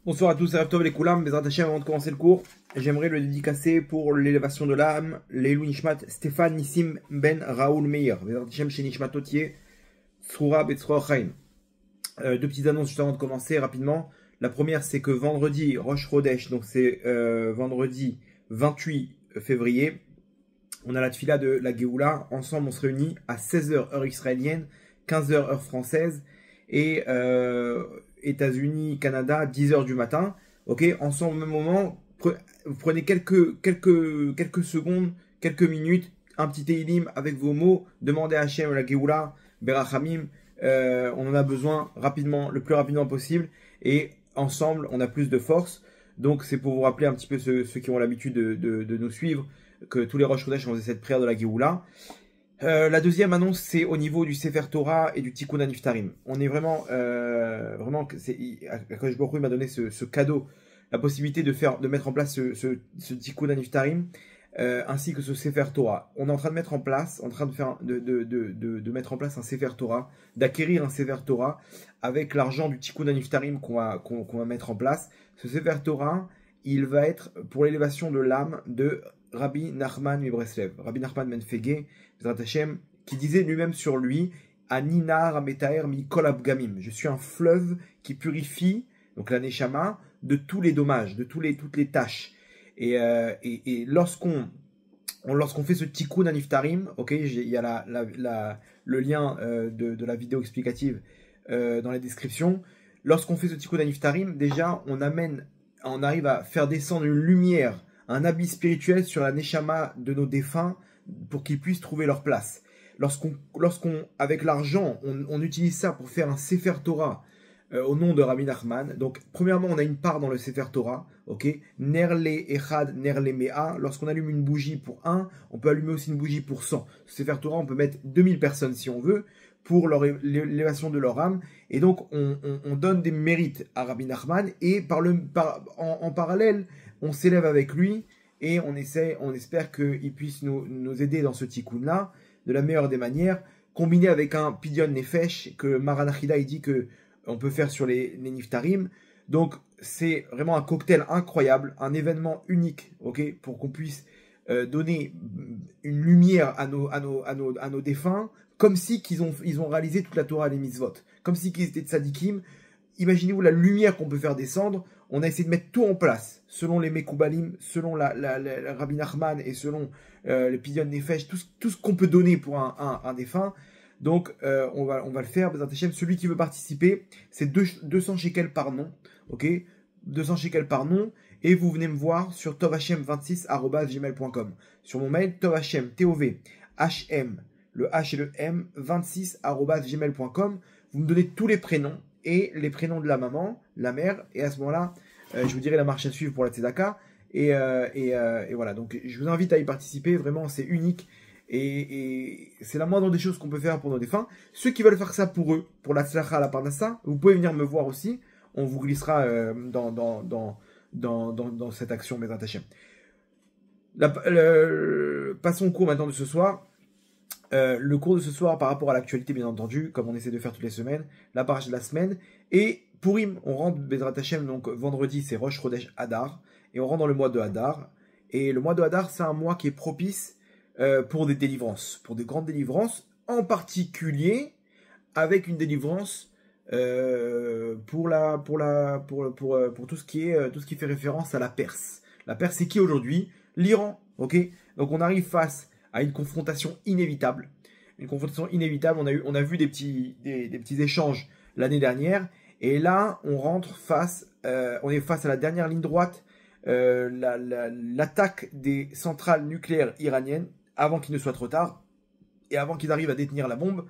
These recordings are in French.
Bonsoir à tous, c'est Rav Tov les Koulam, Bezrat Hashem, avant de commencer le cours, j'aimerais le dédicacer pour l'élévation de l'âme, l'Elou Nishmat, Stéphane Nissim Ben Raoul Meir, Bezrat Hashem chez Nishmat Otier, Tsroura Betzroa Chaim. Deux petites annonces juste avant de commencer rapidement. La première, c'est que vendredi, Rosh Chodesh, donc c'est vendredi 28 février, on a la tfila de la Géoula. Ensemble, on se réunit à 16h heure israélienne, 15h heure française, et États-Unis, Canada, 10h du matin. Ok, ensemble au même moment, vous prenez quelques secondes, quelques minutes, un petit Teilim avec vos mots, demandez à Hachem la Géoula, Berachamim, on en a besoin rapidement, le plus rapidement possible, et ensemble, on a plus de force. Donc c'est pour vous rappeler un petit peu ceux qui ont l'habitude de nous suivre, que tous les Rosh Chodesh on faisait cette prière de la Géoula. La deuxième annonce, c'est au niveau du Sefer Torah et du Tikkun HaNiftarim. On est vraiment, Akadosh Baruch Hu m'a donné ce cadeau, la possibilité de mettre en place ce Tikkun HaNiftarim, ainsi que ce Sefer Torah. On est en train de mettre en place, de mettre en place un Sefer Torah, d'acquérir un Sefer Torah avec l'argent du Tikkun HaNiftarim qu'on va mettre en place. Ce Sefer Torah, il va être pour l'élévation de l'âme de Rabbi Nachman Mibreslev, Rabbi Nachman Ben Fege, qui disait lui-même sur lui, Anina Rametaer Mikol Abgamim, je suis un fleuve qui purifie, donc la Neshama, de tous les dommages, de toutes les tâches. Et lorsqu'on fait ce Tikkun HaNiftarim, ok, il y a le lien de la vidéo explicative dans la description. Lorsqu'on fait ce Tikkun HaNiftarim, déjà on arrive à faire descendre une lumière, un habit spirituel sur la Neshama de nos défunts pour qu'ils puissent trouver leur place. Lorsqu'on avec l'argent, on utilise ça pour faire un Sefer Torah au nom de Rabbi Nachman. Donc, premièrement, on a une part dans le Sefer Torah, ok. Nerle Echad, Nerle Mea. Lorsqu'on allume une bougie pour 1, on peut allumer aussi une bougie pour 100. Ce Sefer Torah, on peut mettre 2000 personnes si on veut, pour l'élévation de leur âme. Et donc, on donne des mérites à Rabbi Nachman, et en parallèle, on s'élève avec lui, et on espère qu'il puisse nous aider dans ce tikkun-là, de la meilleure des manières, combiné avec un pidyon nefesh, que Maran Achida il dit qu'on peut faire sur les niftarim. Donc, c'est vraiment un cocktail incroyable, un événement unique, ok, pour qu'on puisse donner une lumière à nos défunts, comme si ils ont réalisé toute la Torah et les mitzvot, comme si qu'ils étaient tzadikim. Imaginez-vous la lumière qu'on peut faire descendre. On a essayé de mettre tout en place, selon les Mekoubalim, selon la Rabbi Nachman et selon les Pidyon Nefesh, tout ce qu'on peut donner pour un défunt. Donc, on va le faire. Celui qui veut participer, c'est 200 shekels par nom. Ok, 200 shekels par nom. Et vous venez me voir sur tovhm26@gmail.com. Sur mon mail, tovhm, T-O-V-H-M, le H et le M, 26@gmail.com. Vous me donnez tous les prénoms et les prénoms de la maman, la mère, et à ce moment-là, je vous dirai la marche à suivre pour la tzedaka, et voilà, donc je vous invite à y participer, vraiment c'est unique, et c'est la moindre des choses qu'on peut faire pour nos défunts. Ceux qui veulent faire ça pour eux, pour la tzlacha, la parnassa, vous pouvez venir me voir aussi, on vous glissera dans cette action, Bezrat Hashem. Passons au cours maintenant de ce soir. Le cours de ce soir par rapport à l'actualité, bien entendu, comme on essaie de faire toutes les semaines, la paracha de la semaine, et Purim, on rentre Bezrat Hashem, donc vendredi c'est Rosh Chodesh Hadar, et on rentre dans le mois de Hadar, et le mois de Hadar c'est un mois qui est propice pour des délivrances, pour des grandes délivrances, en particulier avec une délivrance pour tout ce qui fait référence à la Perse. La Perse c'est qui aujourd'hui? L'Iran, ok? Donc on arrive face à une confrontation inévitable. Une confrontation inévitable. On a vu des petits échanges l'année dernière. Et là, on est face à la dernière ligne droite, l'attaque des centrales nucléaires iraniennes, avant qu'il ne soit trop tard, et avant qu'ils arrivent à détenir la bombe.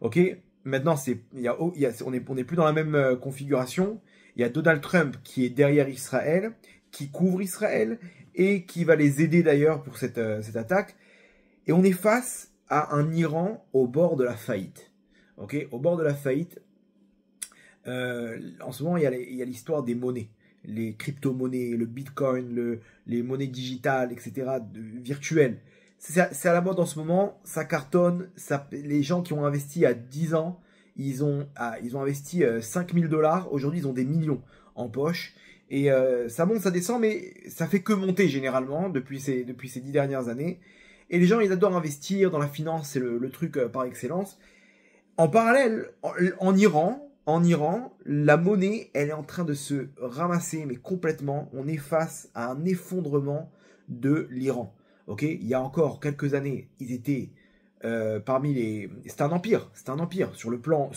Ok. Maintenant, on n'est plus dans la même configuration. Il y a Donald Trump qui est derrière Israël, qui couvre Israël, et qui va les aider d'ailleurs pour cette attaque. Et on est face à un Iran au bord de la faillite. Ok, au bord de la faillite. En ce moment, il y a l'histoire des monnaies, les crypto-monnaies, le bitcoin, les monnaies digitales, etc., virtuelles. C'est à la mode en ce moment, ça cartonne. Les gens qui ont investi à 10 ans, ils ont investi $5000. Aujourd'hui, ils ont des millions. en poche. Et ça monte, ça descend, mais ça fait que monter généralement depuis ces 10 dernières années. Et les gens, ils adorent investir dans la finance, c'est le truc par excellence. En parallèle, en Iran, la monnaie, elle est en train de se ramasser, mais complètement. On est face à un effondrement de l'Iran. Ok, il y a encore quelques années, ils étaient parmi les. C'était un empire sur le plan,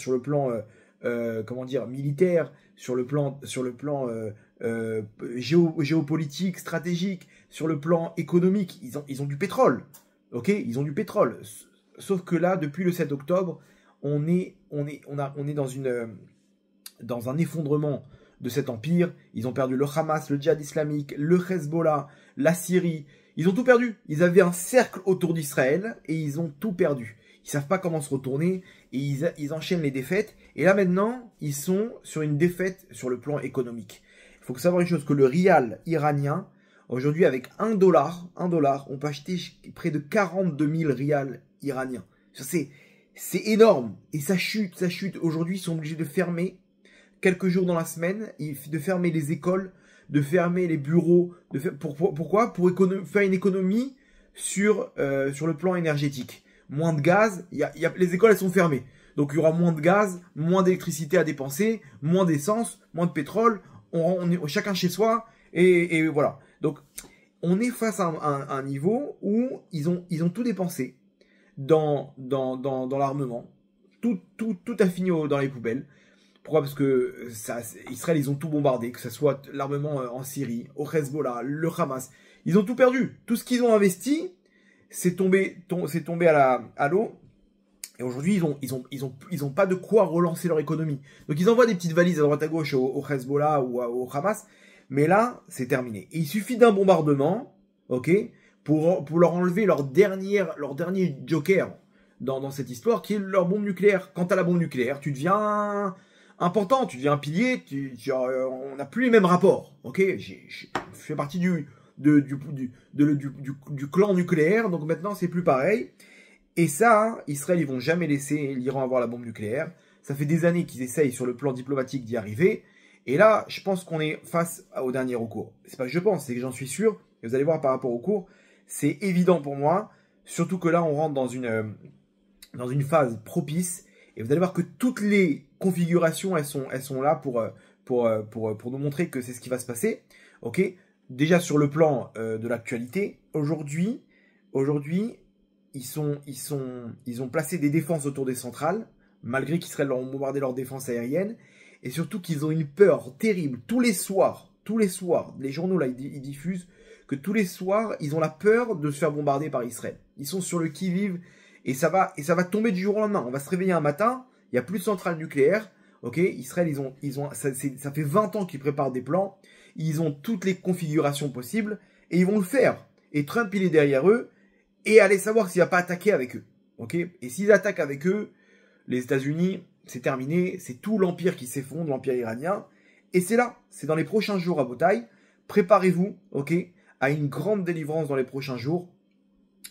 comment dire, militaire, sur le plan géopolitique, stratégique, sur le plan économique. Ils ont du pétrole. Ok, ils ont du pétrole. Sauf que là, depuis le 7 octobre, on est dans un effondrement de cet empire. Ils ont perdu le Hamas, le djihad islamique, le Hezbollah, la Syrie. Ils ont tout perdu. Ils avaient un cercle autour d'Israël et ils ont tout perdu. Ils savent pas comment se retourner et ils enchaînent les défaites. Et là maintenant, ils sont sur une défaite sur le plan économique. Il faut savoir une chose, que le rial iranien, aujourd'hui avec $1, on peut acheter près de 42 000 rials iraniens. C'est énorme. Et ça chute. Aujourd'hui, ils sont obligés de fermer quelques jours dans la semaine, de fermer les écoles, de fermer les bureaux. Pourquoi? Pour faire une économie sur le plan énergétique. Moins de gaz, les écoles elles sont fermées. Donc il y aura moins de gaz, moins d'électricité à dépenser, moins d'essence, moins de pétrole. On est chacun chez soi et voilà. Donc on est face à un niveau où ils ont tout dépensé dans l'armement. Tout a fini dans les poubelles. Pourquoi? Parce que Israël, ils ont tout bombardé, que ce soit l'armement en Syrie, au Hezbollah, le Hamas. Ils ont tout perdu. Tout ce qu'ils ont investi, c'est tombé à l'eau. Et aujourd'hui, ils ont pas de quoi relancer leur économie. Donc ils envoient des petites valises à droite à gauche au Hezbollah ou au Hamas. Mais là, c'est terminé. Et il suffit d'un bombardement, ok, pour leur enlever leur dernier joker dans cette histoire, qui est leur bombe nucléaire. Quant à la bombe nucléaire, tu deviens important, tu deviens un pilier, on n'a plus les mêmes rapports, ok. Je fais partie du clan nucléaire, donc maintenant c'est plus pareil. Et ça, Israël, ils vont jamais laisser l'Iran avoir la bombe nucléaire. Ça fait des années qu'ils essayent sur le plan diplomatique d'y arriver. Et là, je pense qu'on est face au dernier recours. C'est pas que je pense, c'est que j'en suis sûr. Et vous allez voir par rapport au cours, c'est évident pour moi. Surtout que là, on rentre dans une phase propice. Et vous allez voir que toutes les configurations, elles sont là pour nous montrer que c'est ce qui va se passer. Ok. Déjà sur le plan de l'actualité, aujourd'hui, ils ont placé des défenses autour des centrales, malgré qu'Israël ont bombardé leurs défenses aériennes, et surtout qu'ils ont une peur terrible. Tous les soirs, les journaux là, ils diffusent que tous les soirs, ils ont la peur de se faire bombarder par Israël. Ils sont sur le qui-vive, et ça va tomber du jour au lendemain. On va se réveiller un matin, il n'y a plus de centrales nucléaires. Ok, Israël, ça fait 20 ans qu'ils préparent des plans, ils ont toutes les configurations possibles, et ils vont le faire. Et Trump, il est derrière eux, et allez savoir s'il va pas attaquer avec eux. Ok. Et s'ils attaquent avec eux, les États-Unis, c'est terminé, c'est tout l'empire qui s'effondre, l'empire iranien. Et c'est là, c'est dans les prochains jours à Botaï. Préparez-vous, ok, à une grande délivrance dans les prochains jours.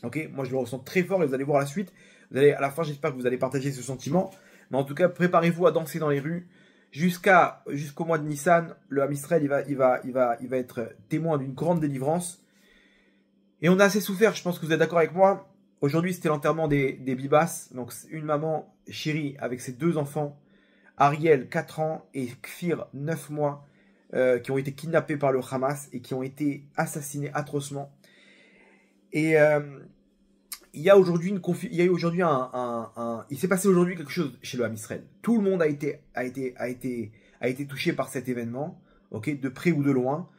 Ok, moi je le ressens très fort et vous allez voir la suite. À la fin, j'espère que vous allez partager ce sentiment. Mais en tout cas, préparez-vous à danser dans les rues. Jusqu'au mois de Nissan, le Ham Israël, il va être témoin d'une grande délivrance. Et on a assez souffert, je pense que vous êtes d'accord avec moi. Aujourd'hui, c'était l'enterrement des Bibas. Donc, une maman chérie avec ses 2 enfants, Ariel, 4 ans, et Kfir, 9 mois, qui ont été kidnappés par le Hamas et qui ont été assassinés atrocement. Et il y a aujourd'hui il s'est passé aujourd'hui quelque chose chez le Ham Israël. Tout le monde a été touché par cet événement, ok, de près ou de loin.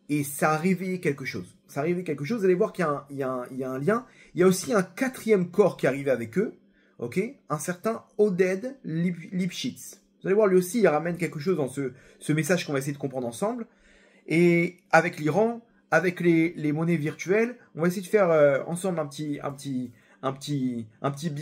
Et ça a réveillé quelque chose. Vous allez voir qu'il y a un lien. Il y a aussi un 4e corps qui est arrivé avec eux. Ok, un certain Oded Lipschitz. Vous allez voir, lui aussi, il ramène quelque chose dans ce message qu'on va essayer de comprendre ensemble. Et avec l'Iran, avec les monnaies virtuelles, on va essayer de faire ensemble un petit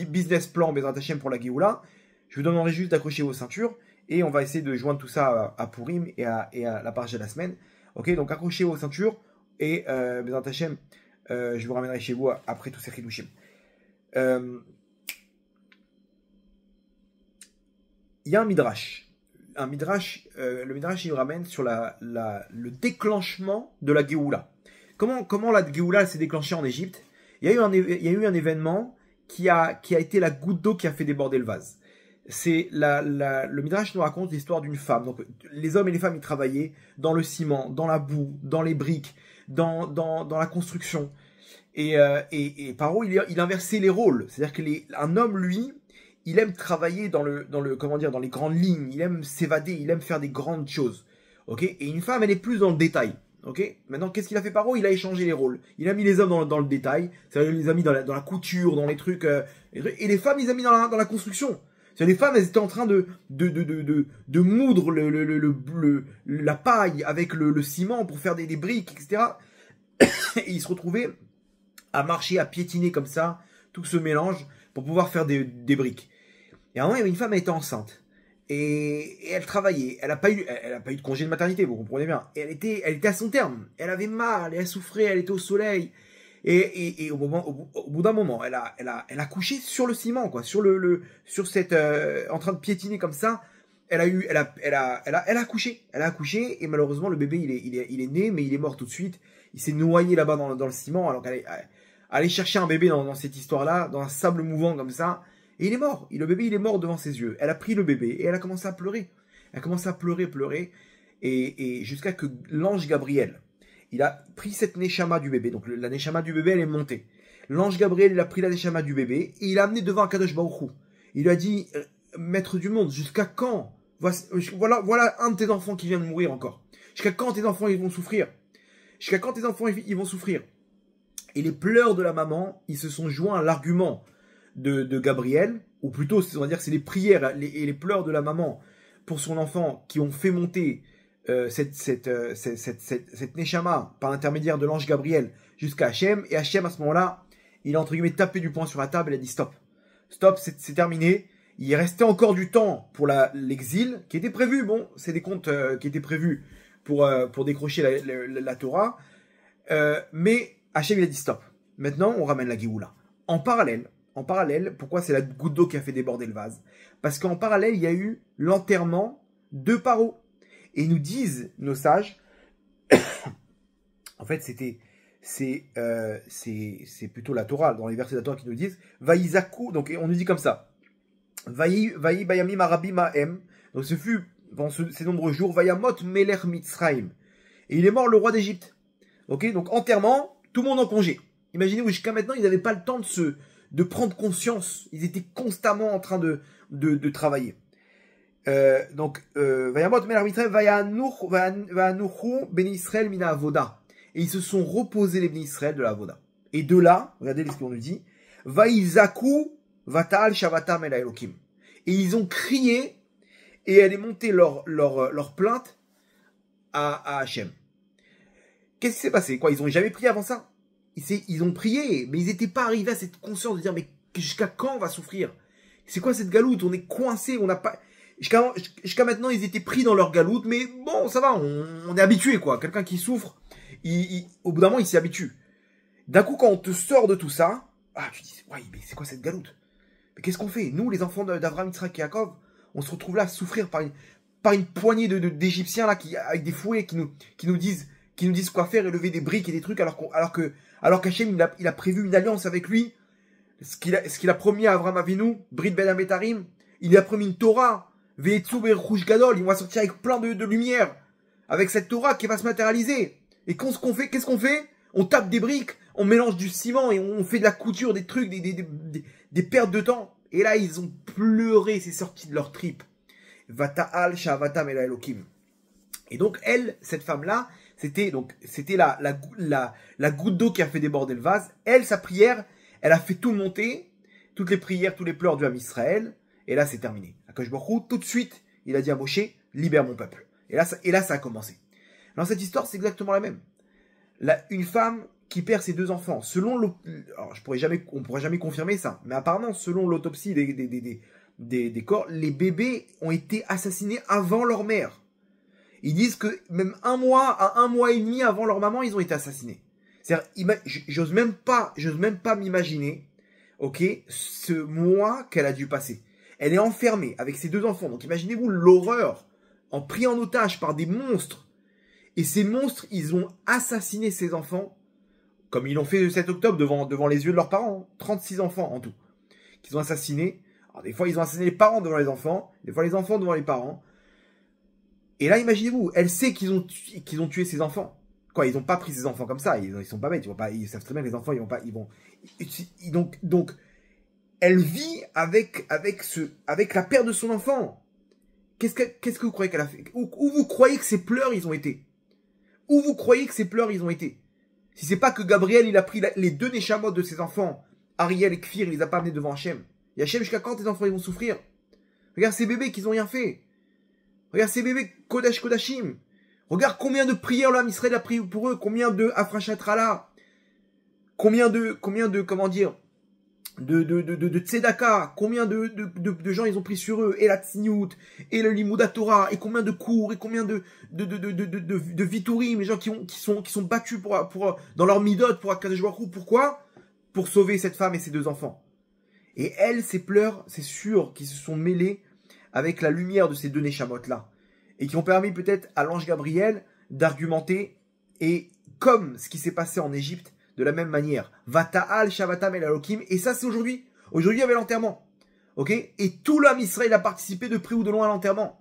business plan Bezrat Hashem pour la Géoula. Je vous demanderai juste d'accrocher vos ceintures et on va essayer de joindre tout ça à Purim et à la page de la semaine. Ok, donc accrochez vos ceintures et Bezrat Hashem, je vous ramènerai chez vous après tous ces Chidushim. Il y a un midrash. le Midrash il nous ramène sur le déclenchement de la Géoula. Comment la Géoula s'est déclenchée en Égypte? Il y a eu un événement qui a été la goutte d'eau qui a fait déborder le vase. C'est le Midrash nous raconte l'histoire d'une femme. Donc les hommes et les femmes ils travaillaient dans le ciment, dans la boue, dans les briques, dans la construction. Et Paro il inversait les rôles. C'est-à-dire qu'un homme lui il aime travailler dans les grandes lignes, il aime s'évader, il aime faire des grandes choses. OK? Et une femme elle est plus dans le détail. Ok. Maintenant, qu'est-ce qu'il a fait Paro? Il a échangé les rôles. Il a mis les hommes dans le détail. C'est-à-dire, il les a mis dans la couture, dans les trucs, et les femmes, il les a mis dans la construction. C'est-à-dire, les femmes, elles étaient en train de moudre la paille avec le ciment pour faire des briques, etc. Et ils se retrouvaient à marcher, à piétiner comme ça, tout ce mélange, pour pouvoir faire des briques. Et à un moment, il y avait une femme, elle était enceinte. Et elle travaillait, elle a pas eu de congé de maternité, vous comprenez bien. Et elle était à son terme, elle avait mal, elle souffrait, elle était au soleil. Et au bout d'un moment, elle a couché sur le ciment, quoi, sur cette, en train de piétiner comme ça. Elle a accouché, et malheureusement le bébé il est né, mais il est mort tout de suite. Il s'est noyé là-bas dans le ciment, alors qu'elle allait chercher un bébé dans cette histoire-là, dans un sable mouvant comme ça. Et il est mort. Le bébé, il est mort devant ses yeux. Elle a pris le bébé et elle a commencé à pleurer. Elle a commencé à pleurer. Et jusqu'à que l'ange Gabriel, il a pris cette neshama du bébé. Donc la neshama du bébé, elle est montée. L'ange Gabriel, il a pris la neshama du bébé et il l'a amené devant Akadosh Baruch Hu. Il lui a dit, maître du monde, jusqu'à quand? Voilà un de tes enfants qui vient de mourir encore. Jusqu'à quand tes enfants ils vont souffrir? Jusqu'à quand tes enfants ils vont souffrir? Et les pleurs de la maman, ils se sont joints à l'argument de Gabriel, ou plutôt, on va dire, c'est les prières et les pleurs de la maman pour son enfant qui ont fait monter cette neshama par l'intermédiaire de l'ange Gabriel jusqu'à Hachem. Et Hachem, à ce moment-là, il a entre guillemets tapé du poing sur la table et a dit stop. Stop, c'est terminé. Il restait encore du temps pour l'exil qui était prévu. Bon, c'est des comptes qui étaient prévus pour décrocher la Torah. Mais Hachem, il a dit stop. Maintenant, on ramène la Géoula. En parallèle, pourquoi c'est la goutte d'eau qui a fait déborder le vase? Parce qu'en parallèle, il y a eu l'enterrement de Paro. Et ils nous disent, nos sages, en fait, c'est plutôt la Torah, dans les versets de la Torah qui nous disent, Vaïzaku, donc on nous dit comme ça, Vaï bayamim arabi ma'em, donc ce fut, dans ces nombreux jours, Vayamot melech Mitzraim. Et il est mort le roi d'Égypte. Ok, donc enterrement, tout le monde en congé. Imaginez-vous, jusqu'à maintenant, ils n'avaient pas le temps de prendre conscience. Ils étaient constamment en train de travailler. Vayamot melech Mitzraim, Vayanuchu ben Israël mina avoda. Et ils se sont reposés les ben Israël de la avoda. Et de là, regardez ce qu'on nous dit, Vaïzaku Vatal Shavatam El Elokim. Et ils ont crié, et elle est montée leur plainte à Hachem. Qu'est-ce qui s'est passé? Quoi, ils n'ont jamais prié avant ça? Ils ont prié, mais ils n'étaient pas arrivés à cette conscience de dire, mais jusqu'à quand on va souffrir? C'est quoi cette galoute? On est coincé, on n'a pas... Jusqu'à maintenant, ils étaient pris dans leur galoute, mais bon, ça va, on est habitué, quoi. Quelqu'un qui souffre, au bout d'un moment, il s'y habitue. D'un coup, quand on te sort de tout ça, tu dis, ouais, mais c'est quoi cette galoute? Mais qu'est-ce qu'on fait? Nous, les enfants d'Abraham, Yitzhak et Yaakov, on se retrouve là à souffrir par une poignée d'Égyptiens là avec des fouets qui nous disent quoi faire et lever des briques et des trucs alors qu'Hachem il a prévu une alliance avec lui, ce qu'il a promis à Abraham Avinu, Brit Ben Ametarim, il lui a promis une Torah, Ve'etzu Be'rush Gadol, il va sortir avec plein de lumière, avec cette Torah qui va se matérialiser. Et qu'est-ce qu'on fait? On tape des briques, on mélange du ciment et on fait de la couture, des trucs, des pertes de temps. Et là, ils ont pleuré, c'est sorti de leur tripes. Vata'al shavatam el Elokim. Et donc, elle, cette femme-là, c'était la goutte d'eau qui a fait déborder le vase. Elle, sa prière, elle a fait tout monter, toutes les prières, tous les pleurs du Ham Israël. Et là, c'est terminé. Akadosh Baruch Hu, tout de suite, il a dit à Moshe, libère mon peuple. Et là, ça a commencé. Alors, cette histoire, c'est exactement la même. Une femme qui perd ses deux enfants, selon alors on pourra jamais confirmer ça, mais apparemment selon l'autopsie des corps, les bébés ont été assassinés avant leur mère. Ils disent que même un mois et demi avant leur maman, ils ont été assassinés. C'est-à-dire, j'ose même pas m'imaginer, ok, ce mois qu'elle a dû passer. Elle est enfermée avec ses deux enfants. Donc imaginez-vous l'horreur pris en otage par des monstres. Et ces monstres, ils ont assassiné ces enfants, comme ils l'ont fait le 7 octobre devant les yeux de leurs parents. 36 enfants en tout, qu'ils ont assassinés. Alors des fois, ils ont assassiné les parents devant les enfants, des fois les enfants devant les parents. Et là, imaginez-vous, elle sait qu'ils ont tué ses enfants. Quoi, ils n'ont pas pris ses enfants comme ça, ils sont pas bêtes, ils savent très bien que les enfants, donc, elle vit avec la perte de son enfant. Qu'est-ce que vous croyez qu'elle a fait? Où vous croyez que ses pleurs, ils ont été? Où vous croyez que ses pleurs, ils ont été? Si c'est pas que Gabriel, il a pris les 2 Neshamot de ses enfants, Ariel et Kfir, il les a pas amenés devant Hachem. Et Hachem, jusqu'à quand tes enfants, ils vont souffrir? Regarde ces bébés qu'ils ont rien fait. Regarde ces bébés Kodesh Kodashim. Regarde combien de prières l'âme Israël a prié pour eux, combien de Afrachatrala, combien de tzedaka, combien de gens ils ont pris sur eux, et la tzniut, et le limouda Torah, et combien de cours, et combien de vitourim, les gens qui sont battus dans leur midot pour Akadosh Baruch Hu. Pourquoi? Pour sauver cette femme et ses 2 enfants. Et elle, ses pleurs, c'est sûr qu'ils se sont mêlés avec la lumière de ces 2 Neshamot-là. Et qui ont permis peut-être à l'ange Gabriel d'argumenter, et comme ce qui s'est passé en Égypte, de la même manière. Vata'al Shavatam El Elohim, et ça c'est aujourd'hui. Aujourd'hui il y avait l'enterrement. Ok? Et tout l'âme Israël a participé de près ou de loin à l'enterrement.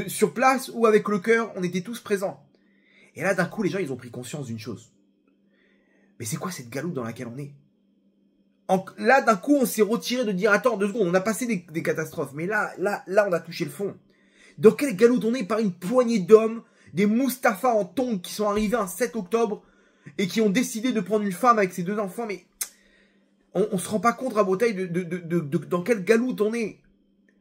Sur place ou avec le cœur, on était tous présents. Et là d'un coup les gens ils ont pris conscience d'une chose. Mais c'est quoi cette galoute dans laquelle on est? Là d'un coup on s'est retiré de dire attends 2 secondes, on a passé des catastrophes. Mais là on a touché le fond. Dans quelle galoute on est? Par une poignée d'hommes, des Mustapha en tongs qui sont arrivés un 7 octobre et qui ont décidé de prendre une femme avec ses 2 enfants. Mais on se rend pas compte à Botaï dans quelle galoute on est.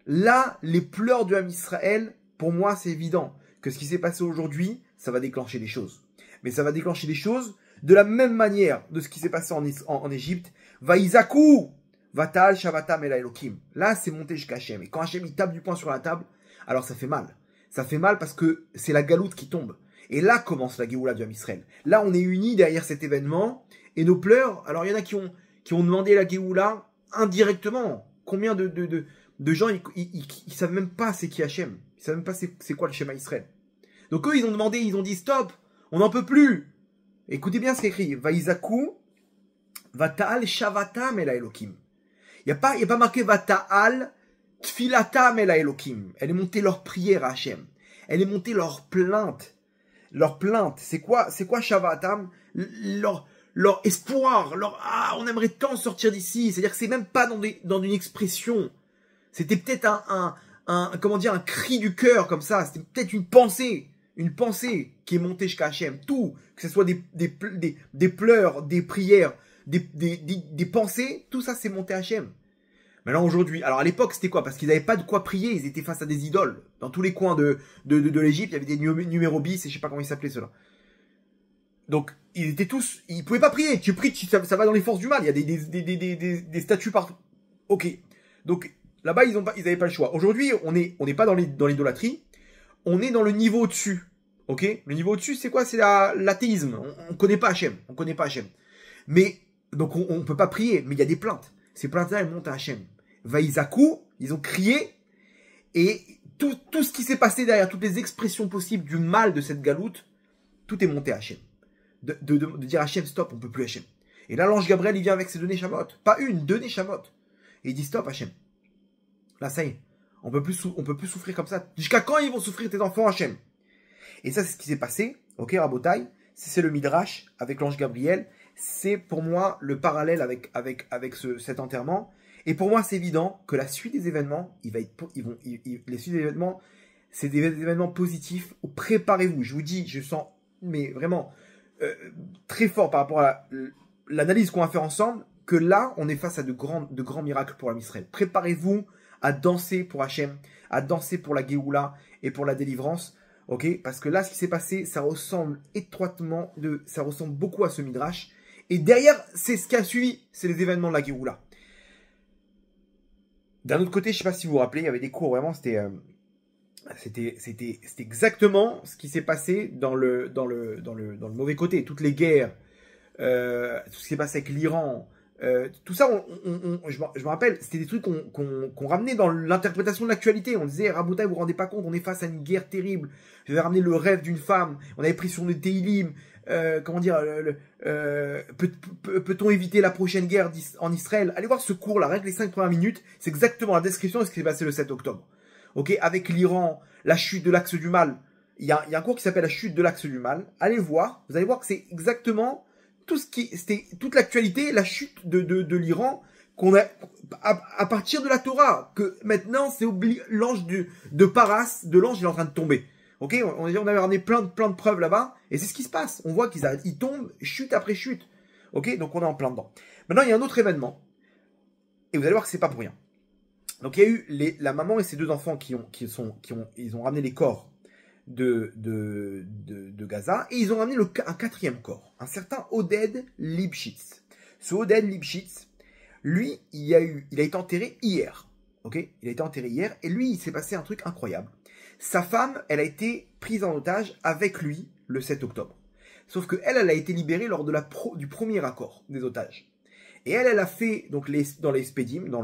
Là, les pleurs du Ham Israël, pour moi, c'est évident que ce qui s'est passé aujourd'hui, ça va déclencher des choses. Mais ça va déclencher des choses de la même manière de ce qui s'est passé en Égypte. Vaïzakou, Vatal, Shavatam El Elohim. Là, c'est monté jusqu'à Hachem. Et quand Hachem, il tape du poing sur la table, alors ça fait mal. Ça fait mal parce que c'est la galoute qui tombe. Et là commence la Géoula du Ham Israël. Là, on est unis derrière cet événement. Et nos pleurs, alors il y en a qui ont demandé la Géoula indirectement. Combien de gens, ils savent même pas c'est qui Hachem. Ils savent même pas c'est quoi le schéma Israël. Donc eux, ils ont demandé, ils ont dit stop, on n'en peut plus. Écoutez bien ce qui est écrit. Vaïzakou, Vata'al Shavatam El Elohim. Il n'y a pas marqué Vata'al Tfilatam El Elohim. Elle est montée leur prière à Hachem. Elle est montée leur plainte. Leur plainte. C'est quoi Shavatam? Leur espoir. On aimerait tant sortir d'ici. C'est-à-dire que c'est même pas dans une expression. C'était peut-être un cri du cœur comme ça. C'était peut-être une pensée qui est montée jusqu'à Hachem. Tout, que ce soit des pleurs, des prières, des pensées, tout ça c'est monté à Hachem. Maintenant aujourd'hui, alors à l'époque c'était quoi? Parce qu'ils n'avaient pas de quoi prier, ils étaient face à des idoles. Dans tous les coins de l'Égypte, il y avait des numéros bis et je sais pas comment ils s'appelaient ceux-là. Donc ils pouvaient pas prier. Tu pries, ça va dans les forces du mal. Il y a des statues partout. Ok. Donc là-bas ils avaient pas le choix. Aujourd'hui on n'est pas dans l'idolâtrie, on est dans le niveau au-dessus. Ok. Le niveau au-dessus c'est quoi? C'est l'athéisme. On connaît pas Hachem. Mais donc on peut pas prier, mais il y a des plaintes. Ces plaintes-là, elles montent à Hachem. Vaïzakou, ils ont crié, et tout ce qui s'est passé derrière, toutes les expressions possibles du mal de cette galoute, tout est monté à Hachem. De dire à Hachem, stop, on peut plus Hachem. Et là, l'ange Gabriel, il vient avec ses 2 Neshamot. Pas 2 Neshamot. Et il dit, stop Hachem. Là, ça y est. On peut plus souffrir comme ça. Jusqu'à quand ils vont souffrir tes enfants, Hachem? Et ça, c'est ce qui s'est passé. Ok, Rabotai. C'est le Midrash avec l'ange Gabriel. C'est pour moi le parallèle avec cet enterrement. Et pour moi, c'est évident que la suite des événements, les suites des événements, c'est des événements positifs. Préparez-vous. Je vous dis, je sens, mais vraiment très fort par rapport à l'analyse qu'on va faire ensemble, que là, on est face à de grands miracles pour l'âme Israël. Préparez-vous à danser pour Hachem, à danser pour la Géoula et pour la délivrance. Ok, parce que là, ce qui s'est passé, ça ressemble beaucoup à ce Midrash. Et derrière, c'est ce qui a suivi, c'est les événements de la Géoula. D'un autre côté, je ne sais pas si vous vous rappelez, il y avait des cours, vraiment, c'était exactement ce qui s'est passé dans le mauvais côté. Toutes les guerres, tout ce qui s'est passé avec l'Iran, tout ça, je me rappelle, c'était des trucs qu'on ramenait dans l'interprétation de l'actualité. On disait, Rabotai, vous vous rendez pas compte, on est face à une guerre terrible. Je vais ramener le rêve d'une femme. On avait pris sur le Teilim. Comment dire, peut-on éviter la prochaine guerre en Israël? Allez voir ce cours-là, rien que les 5 premières minutes, c'est exactement la description de ce qui s'est passé le 7 octobre. Ok, avec l'Iran, la chute de l'axe du mal. Il y a un cours qui s'appelle la chute de l'axe du mal. Allez voir, vous allez voir que c'est exactement c'était toute l'actualité, la chute de l'Iran, qu'on a à partir de la Torah, que maintenant c'est l'ange de Paras, de l'ange, il est en train de tomber. Ok, on avait ramené plein de preuves là-bas, et c'est ce qui se passe. On voit qu'ils tombent chute après chute. Ok, donc on est en plein dedans. Maintenant, il y a un autre événement, et vous allez voir que c'est pas pour rien. Donc il y a eu la maman et ses 2 enfants ils ont ramené les corps de Gaza, et ils ont ramené un 4e corps, un certain Oded Lipschitz. Ce Oded Lipschitz, lui, il a été enterré hier. Ok, il a été enterré hier, et lui, il s'est passé un truc incroyable. Sa femme, elle a été prise en otage avec lui le 7 octobre. Sauf que elle a été libérée lors du premier accord des otages. Et elle a fait, donc, dans les spédim, dans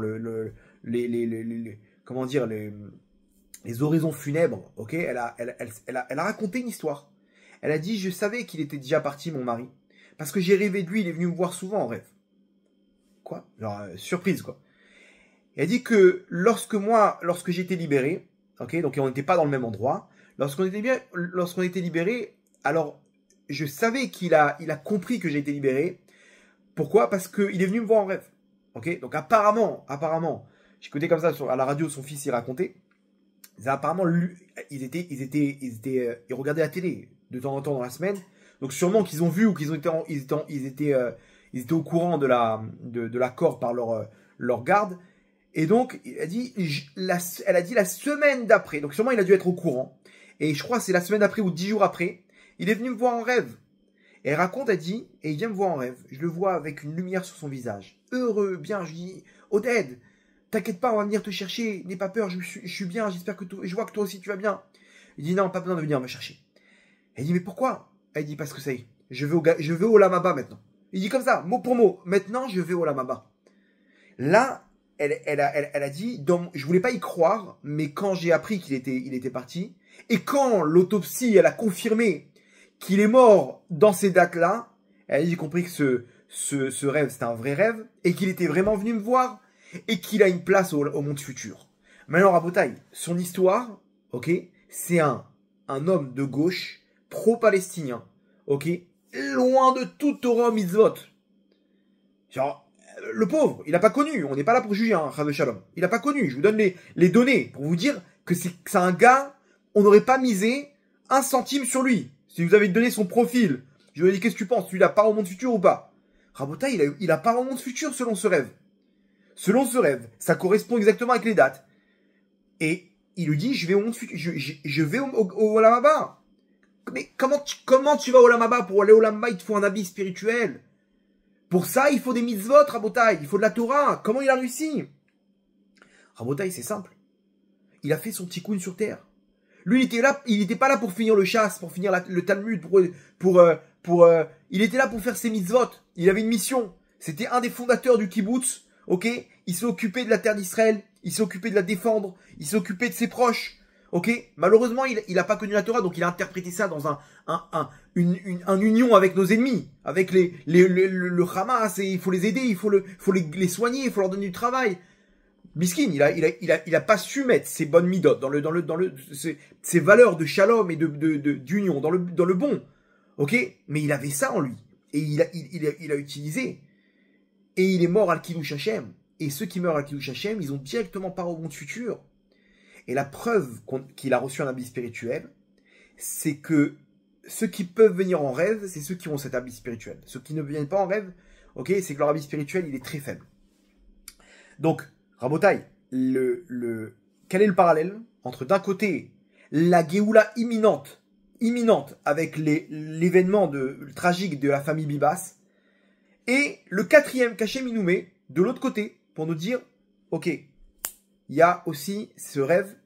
comment dire, les oraisons funèbres, ok, elle a raconté une histoire. Elle a dit, je savais qu'il était déjà parti, mon mari, parce que j'ai rêvé de lui, il est venu me voir souvent en rêve. Quoi? Genre, surprise, quoi. Elle a dit que lorsque j'ai été libéré, ok, donc on n'était pas dans le même endroit, lorsqu'on était libéré, alors, je savais qu'il a compris que j'ai été libéré. Pourquoi? Parce qu'il est venu me voir en rêve. Ok, donc apparemment, j'écoutais comme ça à la radio, son fils y racontait. Apparemment, ils regardaient la télé de temps en temps dans la semaine. Donc sûrement qu'ils ont vu ou qu'ils étaient au courant de l'accord par leur garde. Et donc, elle a dit la semaine d'après. Donc sûrement il a dû être au courant. Et je crois que c'est la semaine d'après ou 10 jours après. Il est venu me voir en rêve. Et elle raconte, elle dit, et il vient me voir en rêve. Je le vois avec une lumière sur son visage. Heureux, bien, je dis, Oded, t'inquiète pas, on va venir te chercher. N'aie pas peur, je suis bien, j'espère que je vois que toi aussi tu vas bien. Il dit, non, pas besoin de venir me chercher. Elle dit, mais pourquoi? Elle dit, parce que ça y est, je vais au Lamaba maintenant. Il dit comme ça, mot pour mot, maintenant je vais au Lamaba. Là, elle a dit, je voulais pas y croire, mais quand j'ai appris qu'il était parti, et quand l'autopsie, elle a confirmé qu'il est mort dans ces dates-là, elle a dit, j'ai compris que ce rêve, c'était un vrai rêve, et qu'il était vraiment venu me voir, et qu'il a une place au monde futur. Maintenant, Rabotai, son histoire, ok, c'est un homme de gauche, pro-palestinien, ok, loin de tout Torah mitzvot. Genre, le pauvre, il n'a pas connu, on n'est pas là pour juger, hein, Chas Shalom. Il n'a pas connu, je vous donne les données pour vous dire que c'est un gars, on n'aurait pas misé 1 centime sur lui. Si vous avez donné son profil, je lui ai dit, qu'est-ce que tu penses? Lui, il a part au monde futur ou pas? Rabotai, il a part au monde futur selon ce rêve. Selon ce rêve, ça correspond exactement avec les dates. Et il lui dit, je vais au monde futur, je vais au Olamaba. Mais comment tu vas au Olamaba? Pour aller au Olamaba, il te faut un habit spirituel. Pour ça, il faut des mitzvot, Rabotai. Il faut de la Torah. Comment il a réussi? Rabotai, c'est simple. Il a fait son tikkun sur terre. Lui, il était pas là pour finir le chasse, pour finir le Talmud, il était là pour faire ses mitzvot. Il avait une mission. C'était un des fondateurs du kibbutz. Ok, il s'est occupé de la terre d'Israël, il s'est occupé de la défendre, il s'est occupé de ses proches. Ok, malheureusement, il a pas connu la Torah, donc il a interprété ça dans une union avec nos ennemis, avec le Hamas, et il faut les aider, il faut les soigner, il faut leur donner du travail. Miskin, il a pas su mettre ses bonnes midotes ses valeurs de shalom et d'union dans le bon. Ok, mais il avait ça en lui, et il a utilisé. Et il est mort à Kiddush Hashem. Et ceux qui meurent à Kiddush Hashem, ils ont directement part au monde futur. Et la preuve qu'il a reçu un habit spirituel, c'est que ceux qui peuvent venir en rêve, c'est ceux qui ont cet habit spirituel. Ceux qui ne viennent pas en rêve, ok, c'est que leur habit spirituel, il est très faible. Donc, Rabotai, quel est le parallèle entre d'un côté la Géoula imminente avec l'événement tragique de la famille Bibas, et le 4e qu'Hachem nous met de l'autre côté pour nous dire, ok, il y a aussi ce rêve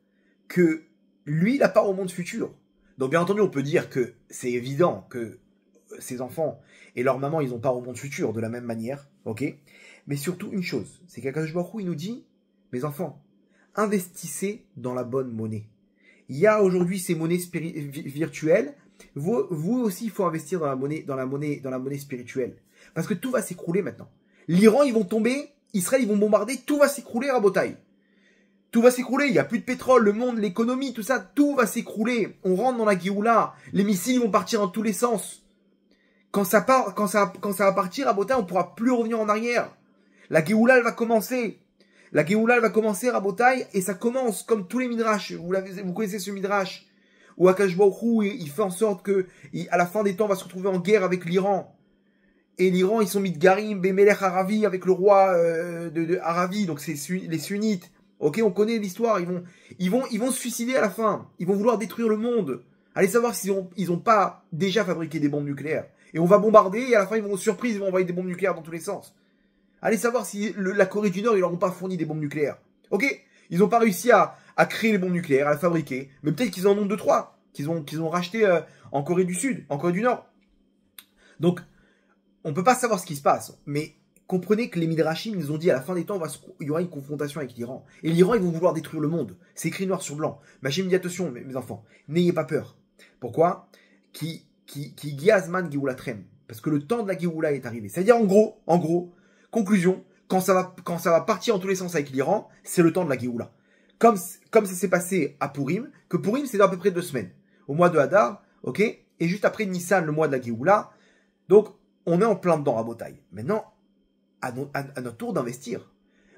que lui, il a part au monde futur. Donc bien entendu, on peut dire que c'est évident que ses enfants et leur maman, ils ont part au monde futur de la même manière, ok. Mais surtout une chose, c'est qu'Akadosh Baruch Hu, il nous dit, mes enfants, investissez dans la bonne monnaie. Il y a aujourd'hui ces monnaies virtuelles. Vous aussi, il faut investir dans la monnaie spirituelle. Parce que tout va s'écrouler maintenant. L'Iran, ils vont tomber, Israël, ils vont bombarder, tout va s'écrouler à Rabotaï. Tout va s'écrouler, il n'y a plus de pétrole, le monde, l'économie, tout ça, tout va s'écrouler. On rentre dans la Géoula, les missiles vont partir dans tous les sens. Quand ça va partir à Rabotaï, on ne pourra plus revenir en arrière. La Géoula, elle va commencer. La Géoula, elle va commencer à Rabotaï, et ça commence comme tous les midrash. Vous connaissez ce midrash où Akadosh Baruch Hu, il fait en sorte que, à la fin des temps, on va se retrouver en guerre avec l'Iran. Et l'Iran, ils sont Midgarim, Bemelech Aravi, avec le roi de Aravi, donc c'est les sunnites. Ok, on connaît l'histoire, ils vont se suicider à la fin. Ils vont vouloir détruire le monde. Allez savoir s'ils ont pas déjà fabriqué des bombes nucléaires. Et on va bombarder, et à la fin, ils vont envoyer des bombes nucléaires dans tous les sens. Allez savoir si la Corée du Nord, ils leur ont pas fourni des bombes nucléaires. Ok, ils n'ont pas réussi à créer les bombes nucléaires, à les fabriquer. Mais peut-être qu'ils en ont 2-3, qu'ils ont racheté en Corée du Sud, en Corée du Nord. Donc, on peut pas savoir ce qui se passe, mais comprenez que les Midrashim nous ont dit à la fin des temps, il y aura une confrontation avec l'Iran. Et l'Iran, ils vont vouloir détruire le monde. C'est écrit noir sur blanc. Mais j'ai dit attention, mes enfants, n'ayez pas peur. Pourquoi? Qui Giazman Geoulatrem. Parce que le temps de la Géoula est arrivé. C'est-à-dire, en gros, conclusion, quand ça va partir en tous les sens avec l'Iran, c'est le temps de la Géoula. Comme ça s'est passé à Purim, que Purim, c'est dans à peu près 2 semaines. Au mois de Hadar, ok? Et juste après Nissan, le mois de la Géoula. Donc, on est en plein dedans à Rabotaï. Maintenant, à notre tour d'investir.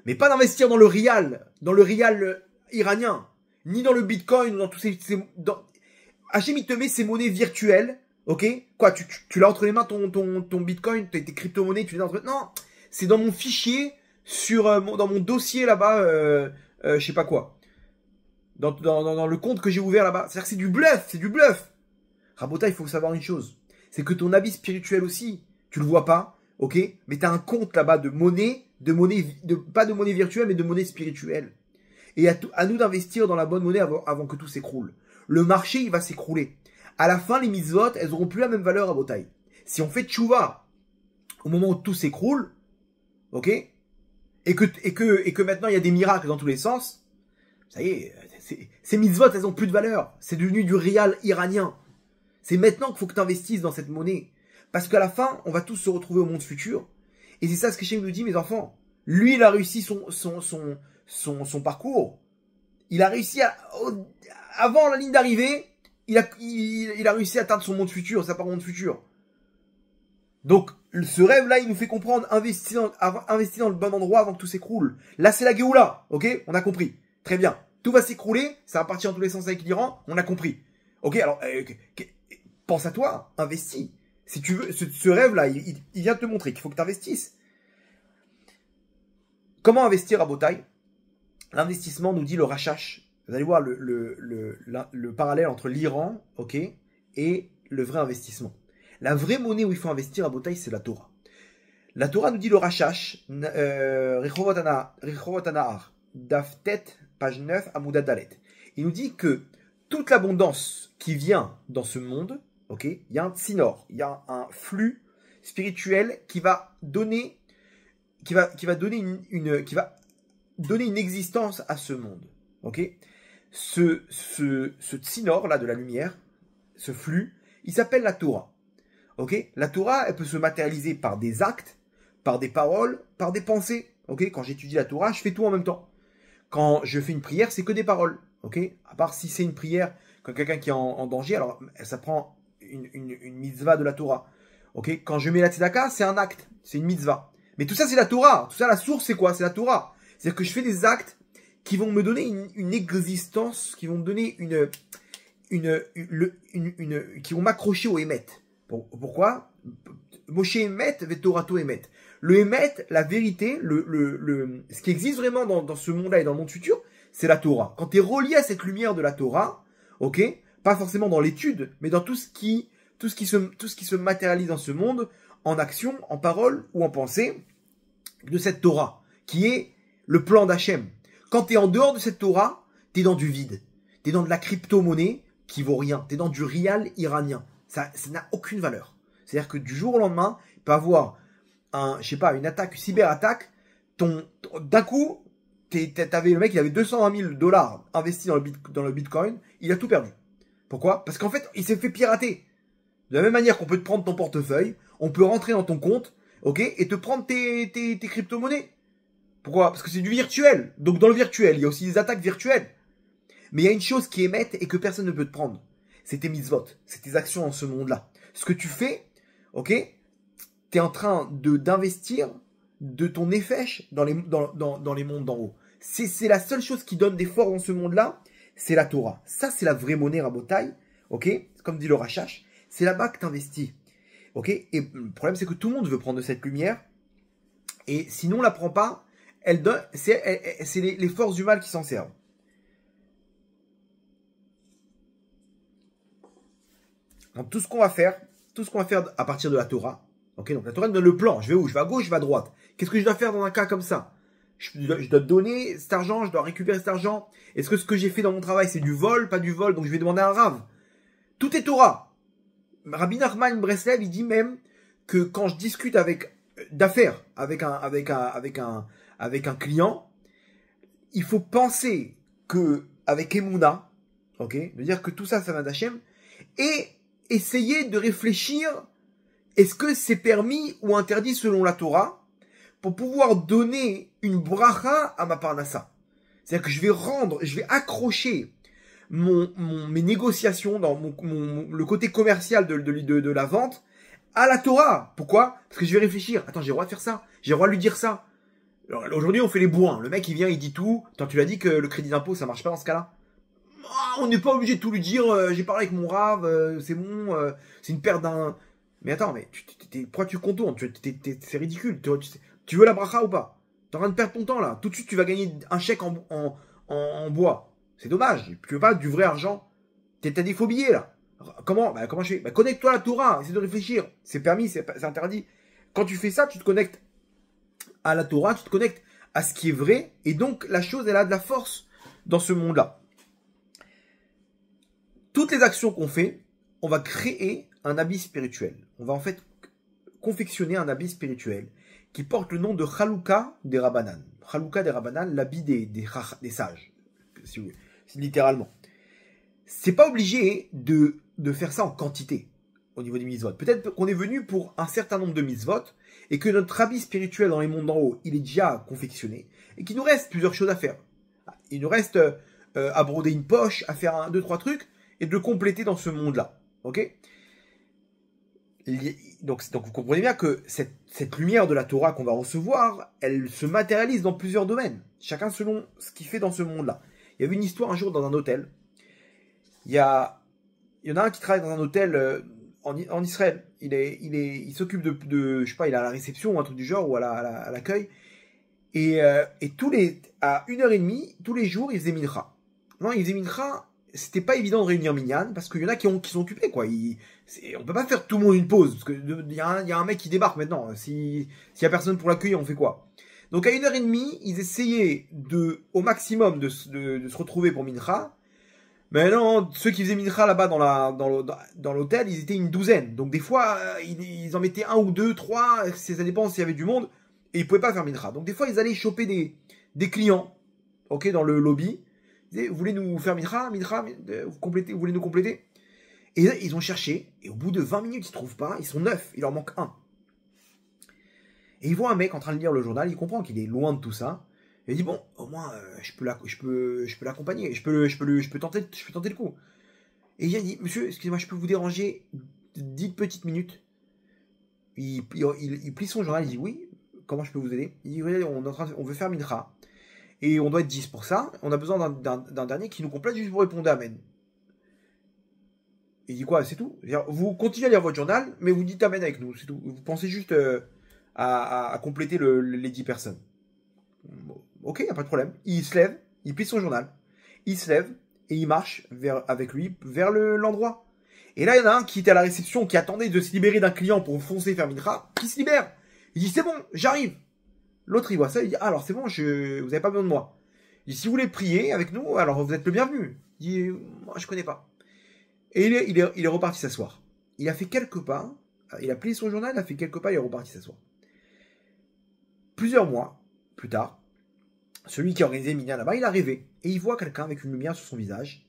Mais pas d'investir dans le rial iranien, ni dans le bitcoin, ou dans tous ces Hachem, il te met ces monnaies virtuelles, ok? Quoi, tu l'as entre les mains, ton bitcoin, tes crypto-monnaies, tu les as entre... Non, c'est dans mon fichier, dans mon dossier là-bas, je sais pas quoi. Dans le compte que j'ai ouvert là-bas. C'est-à-dire que c'est du bluff. Rabotaï, il faut savoir une chose. C'est que ton habit spirituel aussi, tu le vois pas, ok? Mais tu as un compte là-bas de monnaie, pas de monnaie virtuelle, mais de monnaie spirituelle. Et à nous d'investir dans la bonne monnaie avant que tout s'écroule. Le marché, il va s'écrouler. À la fin, les mitzvot, elles auront plus la même valeur à Rabotaï. Si on fait tchouva au moment où tout s'écroule, ok? Et que maintenant il y a des miracles dans tous les sens, ça y est, ces mitzvot, elles ont plus de valeur. C'est devenu du rial iranien. C'est maintenant qu'il faut que tu investisses dans cette monnaie. Parce qu'à la fin, on va tous se retrouver au monde futur. Et c'est ça ce que Hachem nous dit, mes enfants. Lui, il a réussi son parcours. Il a réussi avant la ligne d'arrivée, il a réussi à atteindre son monde futur, sa part monde futur. Donc, ce rêve-là, il nous fait comprendre, investir dans le bon endroit avant que tout s'écroule. Là, c'est la Géoula, ok? On a compris. Très bien. Tout va s'écrouler, ça va partir dans tous les sens avec l'Iran, on a compris. Ok, alors, pense à toi, investis. Si tu veux, ce rêve-là, il vient te montrer qu'il faut que tu investisses. Comment investir à Rabotaï? L'investissement, nous dit le Rachash. Vous allez voir le parallèle entre l'Iran, ok, et le vrai investissement. La vraie monnaie où il faut investir à Rabotaï, c'est la Torah. La Torah nous dit le Rachash, Rechovot Anahar, Daftet, page 9, Amouda Dalet. Il nous dit que toute l'abondance qui vient dans ce monde, ok, il y a un tsinor, il y a un flux spirituel qui va donner une existence à ce monde, ok. Ce tsinor là de la lumière, ce flux, il s'appelle la Torah, ok. La Torah, elle peut se matérialiser par des actes, par des paroles, par des pensées, ok. Quand j'étudie la Torah, je fais tout en même temps. Quand je fais une prière, c'est que des paroles, ok. À part si c'est une prière quand quelqu'un qui est en danger, alors ça prend une mitzvah de la Torah. Ok, quand je mets la tzedaka, c'est un acte, c'est une mitzvah. Mais tout ça, c'est la Torah. Tout ça, la source, c'est quoi? C'est la Torah. C'est-à-dire que je fais des actes qui vont me donner une existence, qui vont me donner qui vont m'accrocher au Emet. Pourquoi? Moshe Emet, Vetorato Emet. Le Emet, la vérité, ce qui existe vraiment dans ce monde-là et dans le monde futur, c'est la Torah. Quand tu es relié à cette lumière de la Torah, ok, pas forcément dans l'étude, mais dans tout ce qui se matérialise dans ce monde, en action, en parole ou en pensée, de cette Torah, qui est le plan d'Hachem. Quand tu es en dehors de cette Torah, tu es dans du vide. Tu es dans de la crypto-monnaie qui vaut rien. Tu es dans du rial iranien. Ça n'a aucune valeur. C'est-à-dire que du jour au lendemain, il peut y avoir une attaque, une cyberattaque, d'un coup, t'avais le mec, il avait 220 000 dollars investis dans le Bitcoin, il a tout perdu. Pourquoi? Parce qu'en fait, il s'est fait pirater. De la même manière qu'on peut te prendre ton portefeuille, on peut rentrer dans ton compte, ok, et te prendre tes crypto-monnaies. Pourquoi? Parce que c'est du virtuel. Donc dans le virtuel, il y a aussi des attaques virtuelles. Mais il y a une chose qui émette et que personne ne peut te prendre. C'est tes mitzvot, c'est tes actions dans ce monde-là. Ce que tu fais, ok, t'es en train d'investir de ton nefesh dans les mondes d'en haut. C'est la seule chose qui donne des forces dans ce monde-là, c'est la Torah. Ça, c'est la vraie monnaie rabotaille, ok, comme dit le Rachash. C'est là-bas que t'investis, ok. Et le problème, c'est que tout le monde veut prendre de cette lumière, et sinon on la prend pas, c'est les forces du mal qui s'en servent. Donc tout ce qu'on va faire à partir de la Torah, ok, donc la Torah nous donne le plan. Je vais où? Je vais à gauche, je vais à droite. Qu'est-ce que je dois faire dans un cas comme ça? Je dois donner cet argent, je dois récupérer cet argent. Est-ce que ce que j'ai fait dans mon travail, c'est du vol, pas du vol? Donc je vais demander à un rave. Tout est Torah. Rabbi Nachman Breslev, il dit même que quand je discute d'affaires avec un client, il faut penser que avec Emouna, ok, de dire que tout ça, ça vient d'Hachem, et essayer de réfléchir, est-ce que c'est permis ou interdit selon la Torah, pour pouvoir donner une bracha à ma parnassa. C'est-à-dire que je vais accrocher mes négociations dans le côté commercial de la vente à la Torah. Pourquoi? Parce que je vais réfléchir. Attends, j'ai le droit de faire ça. J'ai le droit de lui dire ça. Aujourd'hui, on fait les bourrins. Le mec, il vient, il dit tout. Attends, tu l'as dit que le crédit d'impôt, ça marche pas dans ce cas-là? On n'est pas obligé de tout lui dire. J'ai parlé avec mon rave, c'est bon. C'est une perte d'un... Mais attends, mais pourquoi tu contournes? C'est ridicule. Tu veux la bracha ou pas? T'es en train de perdre ton temps là. Tout de suite, tu vas gagner un chèque en bois. C'est dommage. Tu veux pas du vrai argent? T'as des faux billets là. Comment? Comment je fais? Connecte-toi à la Torah. Essaie de réfléchir. C'est permis, c'est interdit. Quand tu fais ça, tu te connectes à la Torah, tu te connectes à ce qui est vrai. Et donc, la chose, elle a de la force dans ce monde-là. Toutes les actions qu'on fait, on va créer un habit spirituel. On va en fait confectionner un habit spirituel qui porte le nom de Chalouka des Rabbanan. Chalouka des Rabbanan, l'habit des sages, si vous voulez, littéralement. C'est pas obligé de faire ça en quantité au niveau des mitzvot. Peut-être qu'on est venu pour un certain nombre de mitzvot et que notre habit spirituel dans les mondes d'en haut, il est déjà confectionné et qu'il nous reste plusieurs choses à faire. Il nous reste à broder une poche, à faire 2-3 trucs et de le compléter dans ce monde-là. Ok? Donc vous comprenez bien que cette lumière de la Torah qu'on va recevoir, elle se matérialise dans plusieurs domaines, chacun selon ce qu'il fait dans ce monde-là. Il y avait une histoire un jour dans un hôtel. Il y en a un qui travaille dans un hôtel en Israël. Il s'occupe de je sais pas, il est à la réception ou un truc du genre ou à l'accueil. Et à 1h30, tous les jours, il faisait mincha. Non, il faisait mincha. C'était pas évident de réunir Minyan, parce qu'il y en a qui sont occupés, quoi. On peut pas faire tout le monde une pause, parce que il y a un mec qui débarque maintenant. S'il y a personne pour l'accueillir, on fait quoi? Donc à 1h30, ils essayaient au maximum de se retrouver pour Mincha. Mais non, ceux qui faisaient Mincha là-bas dans l'hôtel, ils étaient une douzaine. Donc des fois, ils en mettaient 1 ou 2, 3, ça dépend s'il y avait du monde, et ils pouvaient pas faire Mincha. Donc des fois, ils allaient choper des clients, ok, dans le lobby. Vous voulez nous faire Mincha, vous voulez nous compléter? Et là, ils ont cherché, et au bout de 20 minutes, ils trouvent pas, ils sont 9, il leur manque 1. Et ils voient un mec en train de lire le journal, il comprend qu'il est loin de tout ça, et il dit bon, au moins, je peux l'accompagner, je peux tenter le coup. Et il a dit, monsieur, excusez-moi, je peux vous déranger 10 petites minutes? Il plie son journal, il dit oui, comment je peux vous aider? Il dit oui, on veut faire Mincha. Et on doit être 10 pour ça. On a besoin d'un dernier qui nous complète juste pour répondre Amen. Il dit quoi? C'est tout. Vous continuez à lire votre journal, mais vous dites Amen avec nous. C'est tout. Vous pensez juste à compléter les 10 personnes. Ok, il n'y a pas de problème. Il se lève, il plie son journal. Il se lève et il marche avec lui vers l'endroit. Et là, il y en a un qui était à la réception, qui attendait de se libérer d'un client pour foncer faire Mincha, qui se libère. Il dit c'est bon, j'arrive. L'autre, il voit ça, il dit, ah, alors c'est bon, vous n'avez pas besoin de moi. Il dit, si vous voulez prier avec nous, alors vous êtes le bienvenu. Il dit, moi, je connais pas. Et il est reparti s'asseoir. Il a fait quelques pas, il a plié son journal, il a fait quelques pas, il est reparti s'asseoir. Plusieurs mois, plus tard, celui qui a organisé Minyan là-bas, il a rêvé. Et il voit quelqu'un avec une lumière sur son visage.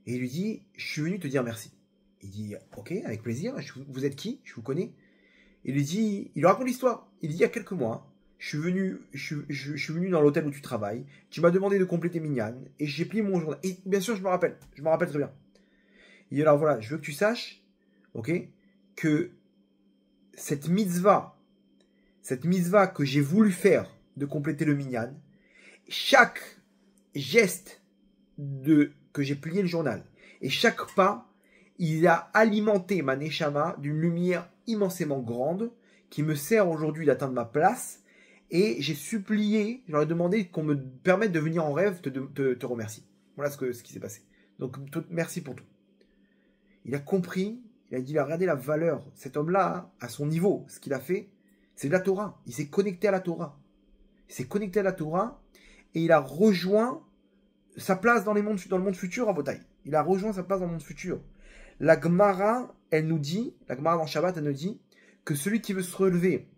Et il lui dit, je suis venu te dire merci. Il dit, ok, avec plaisir, vous êtes qui? Je vous connais. Il lui raconte l'histoire. Il dit, il y a quelques mois, je suis venu dans l'hôtel où tu travailles, tu m'as demandé de compléter Minyan, et j'ai plié mon journal. Et bien sûr, je me rappelle très bien. Il dit, alors voilà, je veux que tu saches, ok, que cette mitzvah que j'ai voulu faire de compléter le Minyan, chaque geste que j'ai plié le journal, et chaque pas, il a alimenté ma neshama d'une lumière immensément grande qui me sert aujourd'hui d'atteindre ma place. Et j'ai supplié, je leur ai demandé qu'on me permette de venir en rêve te remercier. Voilà ce qui s'est passé. Donc, merci pour tout. Il a compris, il a regardé la valeur. Cet homme-là, à son niveau, ce qu'il a fait, c'est de la Torah. Il s'est connecté à la Torah. Et il a rejoint sa place dans le monde futur à Botaï. Il a rejoint sa place dans le monde futur. La Gemara, la Gemara dans Shabbat, elle nous dit que celui qui veut se relever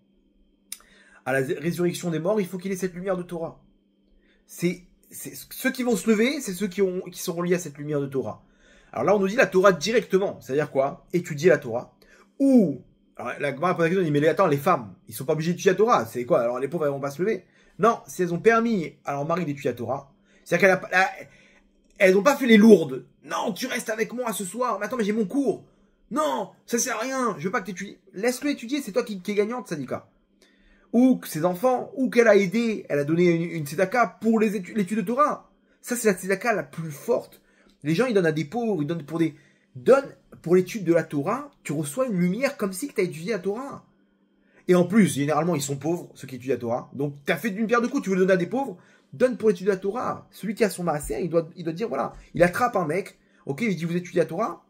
à la résurrection des morts, il faut qu'il ait cette lumière de Torah. C'est ceux qui vont se lever, c'est ceux qui sont reliés à cette lumière de Torah. Alors là, on nous dit la Torah directement. C'est-à-dire quoi? Étudier la Torah. Ou, alors la Gemara pose la question, on dit, mais attends, les femmes, ils sont pas obligés d'étudier la Torah. C'est quoi? Alors les pauvres, elles vont pas se lever. Non, si elles ont permis à leur mari d'étudier la Torah, c'est-à-dire elles n'ont pas fait les lourdes. Non, tu restes avec moi ce soir. Mais attends, mais j'ai mon cours. Non, ça sert à rien. Je veux pas que tu étudies. Laisse-le étudier, c'est toi qui es gagnante, Sadika. Ou que ses enfants, ou qu'elle a aidé, elle a donné une tzedaka pour l'étude de Torah. Ça, c'est la tzedaka la plus forte. Les gens, ils donnent à des pauvres, ils donnent pour l'étude de la Torah, tu reçois une lumière comme si tu as étudié la Torah. Et en plus, généralement, ils sont pauvres, ceux qui étudient la Torah. Donc, tu as fait d'une pierre deux coups, tu veux le donner à des pauvres, donne pour l'étude de la Torah. Celui qui a son maaser, il doit dire, voilà, il attrape un mec, ok, il dit, vous étudiez la Torah?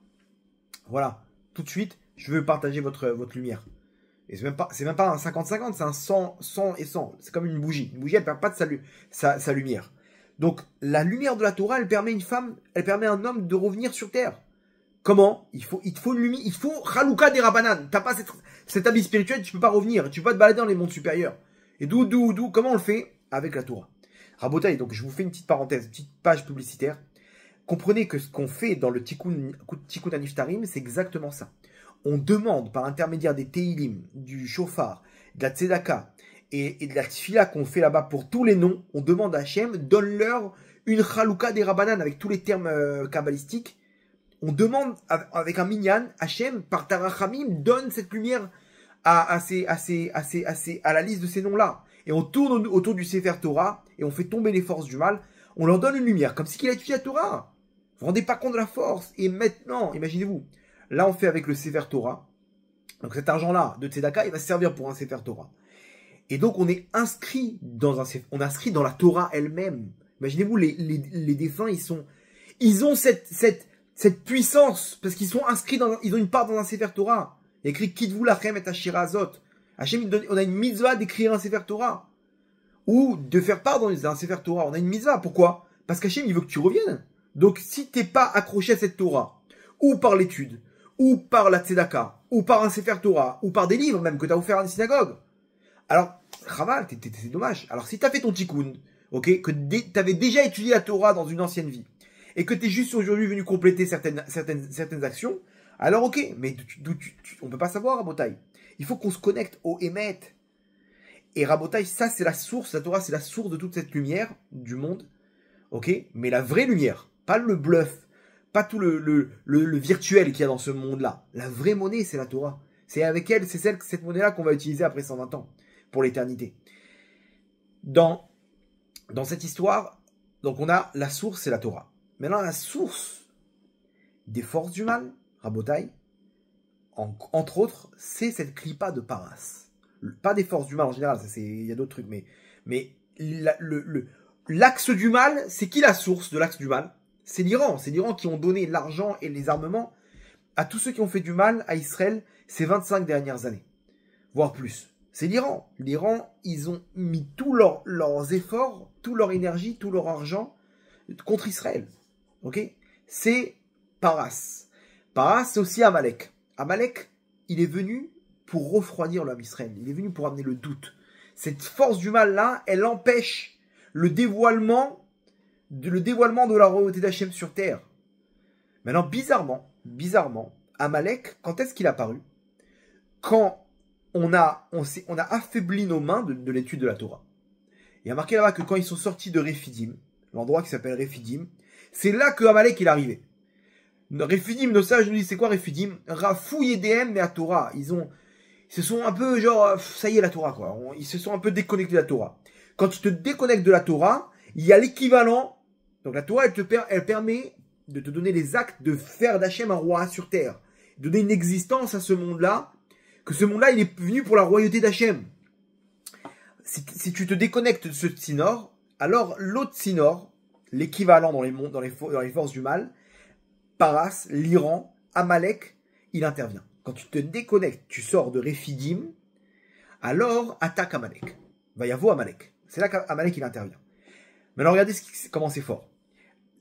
Voilà, tout de suite, je veux partager votre lumière. Et c'est même pas un 50-50, c'est un 100 et 100. C'est comme une bougie. Une bougie, elle perd pas de sa lumière. Donc, la lumière de la Torah, elle permet à un homme de revenir sur terre. Comment? Il faut une lumière, il faut Chalouka des Rabbanan. T'as pas cet habit spirituel, tu peux pas revenir. Tu peux pas te balader dans les mondes supérieurs. Et comment on le fait? Avec la Torah. Rabotaï, donc je vous fais une petite parenthèse, une petite page publicitaire. Comprenez que ce qu'on fait dans le Tikkun Aniftarim, c'est exactement ça. On demande par l'intermédiaire des Teilim, du Shofar, de la Tzedaka et de la Tfila qu'on fait là-bas pour tous les noms, on demande à Hachem, donne-leur une Chalouka des Rabbanan avec tous les termes kabbalistiques. On demande avec un minyan, Hachem, par Tarachamim, donne cette lumière à la liste de ces noms-là. Et on tourne autour du Sefer Torah et on fait tomber les forces du mal. On leur donne une lumière, comme si qu'il a étudié la Torah. Vous vous rendez pas compte de la force. Et maintenant, imaginez-vous, là on fait avec le Sefer Torah. Donc cet argent-là de Tzedaka, il va servir pour un Sefer Torah. Et donc on est inscrit dans la Torah elle-même. Imaginez-vous, les défunts, ils ont cette puissance, parce qu'ils sont inscrits ils ont une part dans un Sefer Torah. Il y a écrit Kitvu lachem et Ashira Azot. Hachem, on a une mitzvah d'écrire un Sefer Torah. Ou de faire part dans un Sefer Torah. On a une mitzvah. Pourquoi? Parce qu'Hachem, il veut que tu reviennes. Donc, si t'es pas accroché à cette Torah, ou par l'étude, ou par la Tzedaka, ou par un Sefer Torah, ou par des livres même que t'as offert à une synagogue, alors, Chaval, c'est dommage. Alors, si t'as fait ton tikkun, ok, que t'avais déjà étudié la Torah dans une ancienne vie, et que t'es juste aujourd'hui venu compléter certaines actions, alors ok, mais on peut pas savoir, Rabotai. Il faut qu'on se connecte au Emet. Et Rabotai, ça c'est la source, la Torah c'est la source de toute cette lumière du monde, ok, mais la vraie lumière, pas le bluff, pas tout le virtuel qu'il y a dans ce monde-là. La vraie monnaie, c'est la Torah. C'est avec elle, cette monnaie-là qu'on va utiliser après 120 ans, pour l'éternité. Dans cette histoire, donc on a la source, c'est la Torah. Maintenant, la source des forces du mal, Rabotai, entre autres, c'est cette clipa de Paras. Pas des forces du mal en général, il y a d'autres trucs, mais l'axe du mal, c'est qui la source de l'axe du mal? C'est l'Iran. C'est l'Iran qui ont donné l'argent et les armements à tous ceux qui ont fait du mal à Israël ces 25 dernières années, voire plus. C'est l'Iran. L'Iran, ils ont mis tous leurs efforts, toute leur énergie, tout leur argent contre Israël. Ok? C'est Paras. Paras, c'est aussi Amalek. Amalek, il est venu pour refroidir l'homme Israël. Il est venu pour amener le doute. cette force du mal-là, elle empêche le dévoilement de la royauté d'Hachem sur terre. Maintenant, bizarrement, Amalek, quand est-ce qu'il est apparu? Quand on a affaibli nos mains de l'étude de la Torah. Il y a marqué là-bas que quand ils sont sortis de Rephidim, l'endroit qui s'appelle Rephidim, c'est là que Amalek est arrivé. Rephidim, nos sages nous disent, c'est quoi Rephidim? Rafou Yedem mais à Torah. Ils se sont un peu genre, ça y est la Torah quoi. Ils se sont un peu déconnectés de la Torah. Quand tu te déconnectes de la Torah, il y a l'équivalent. Donc la Torah, elle permet de te donner les actes de faire d'Hachem un roi sur terre. Donner une existence à ce monde-là, que ce monde-là, il est venu pour la royauté d'Hachem. Si tu te déconnectes de ce Tsinor, alors l'autre Tsinor, l'équivalent dans les forces du mal, Paras, l'Iran, Amalek, il intervient. Quand tu te déconnectes, tu sors de Rephidim, alors attaque Amalek. Va y avoir Amalek. C'est là qu'Amalek il intervient. Maintenant regardez comment c'est fort.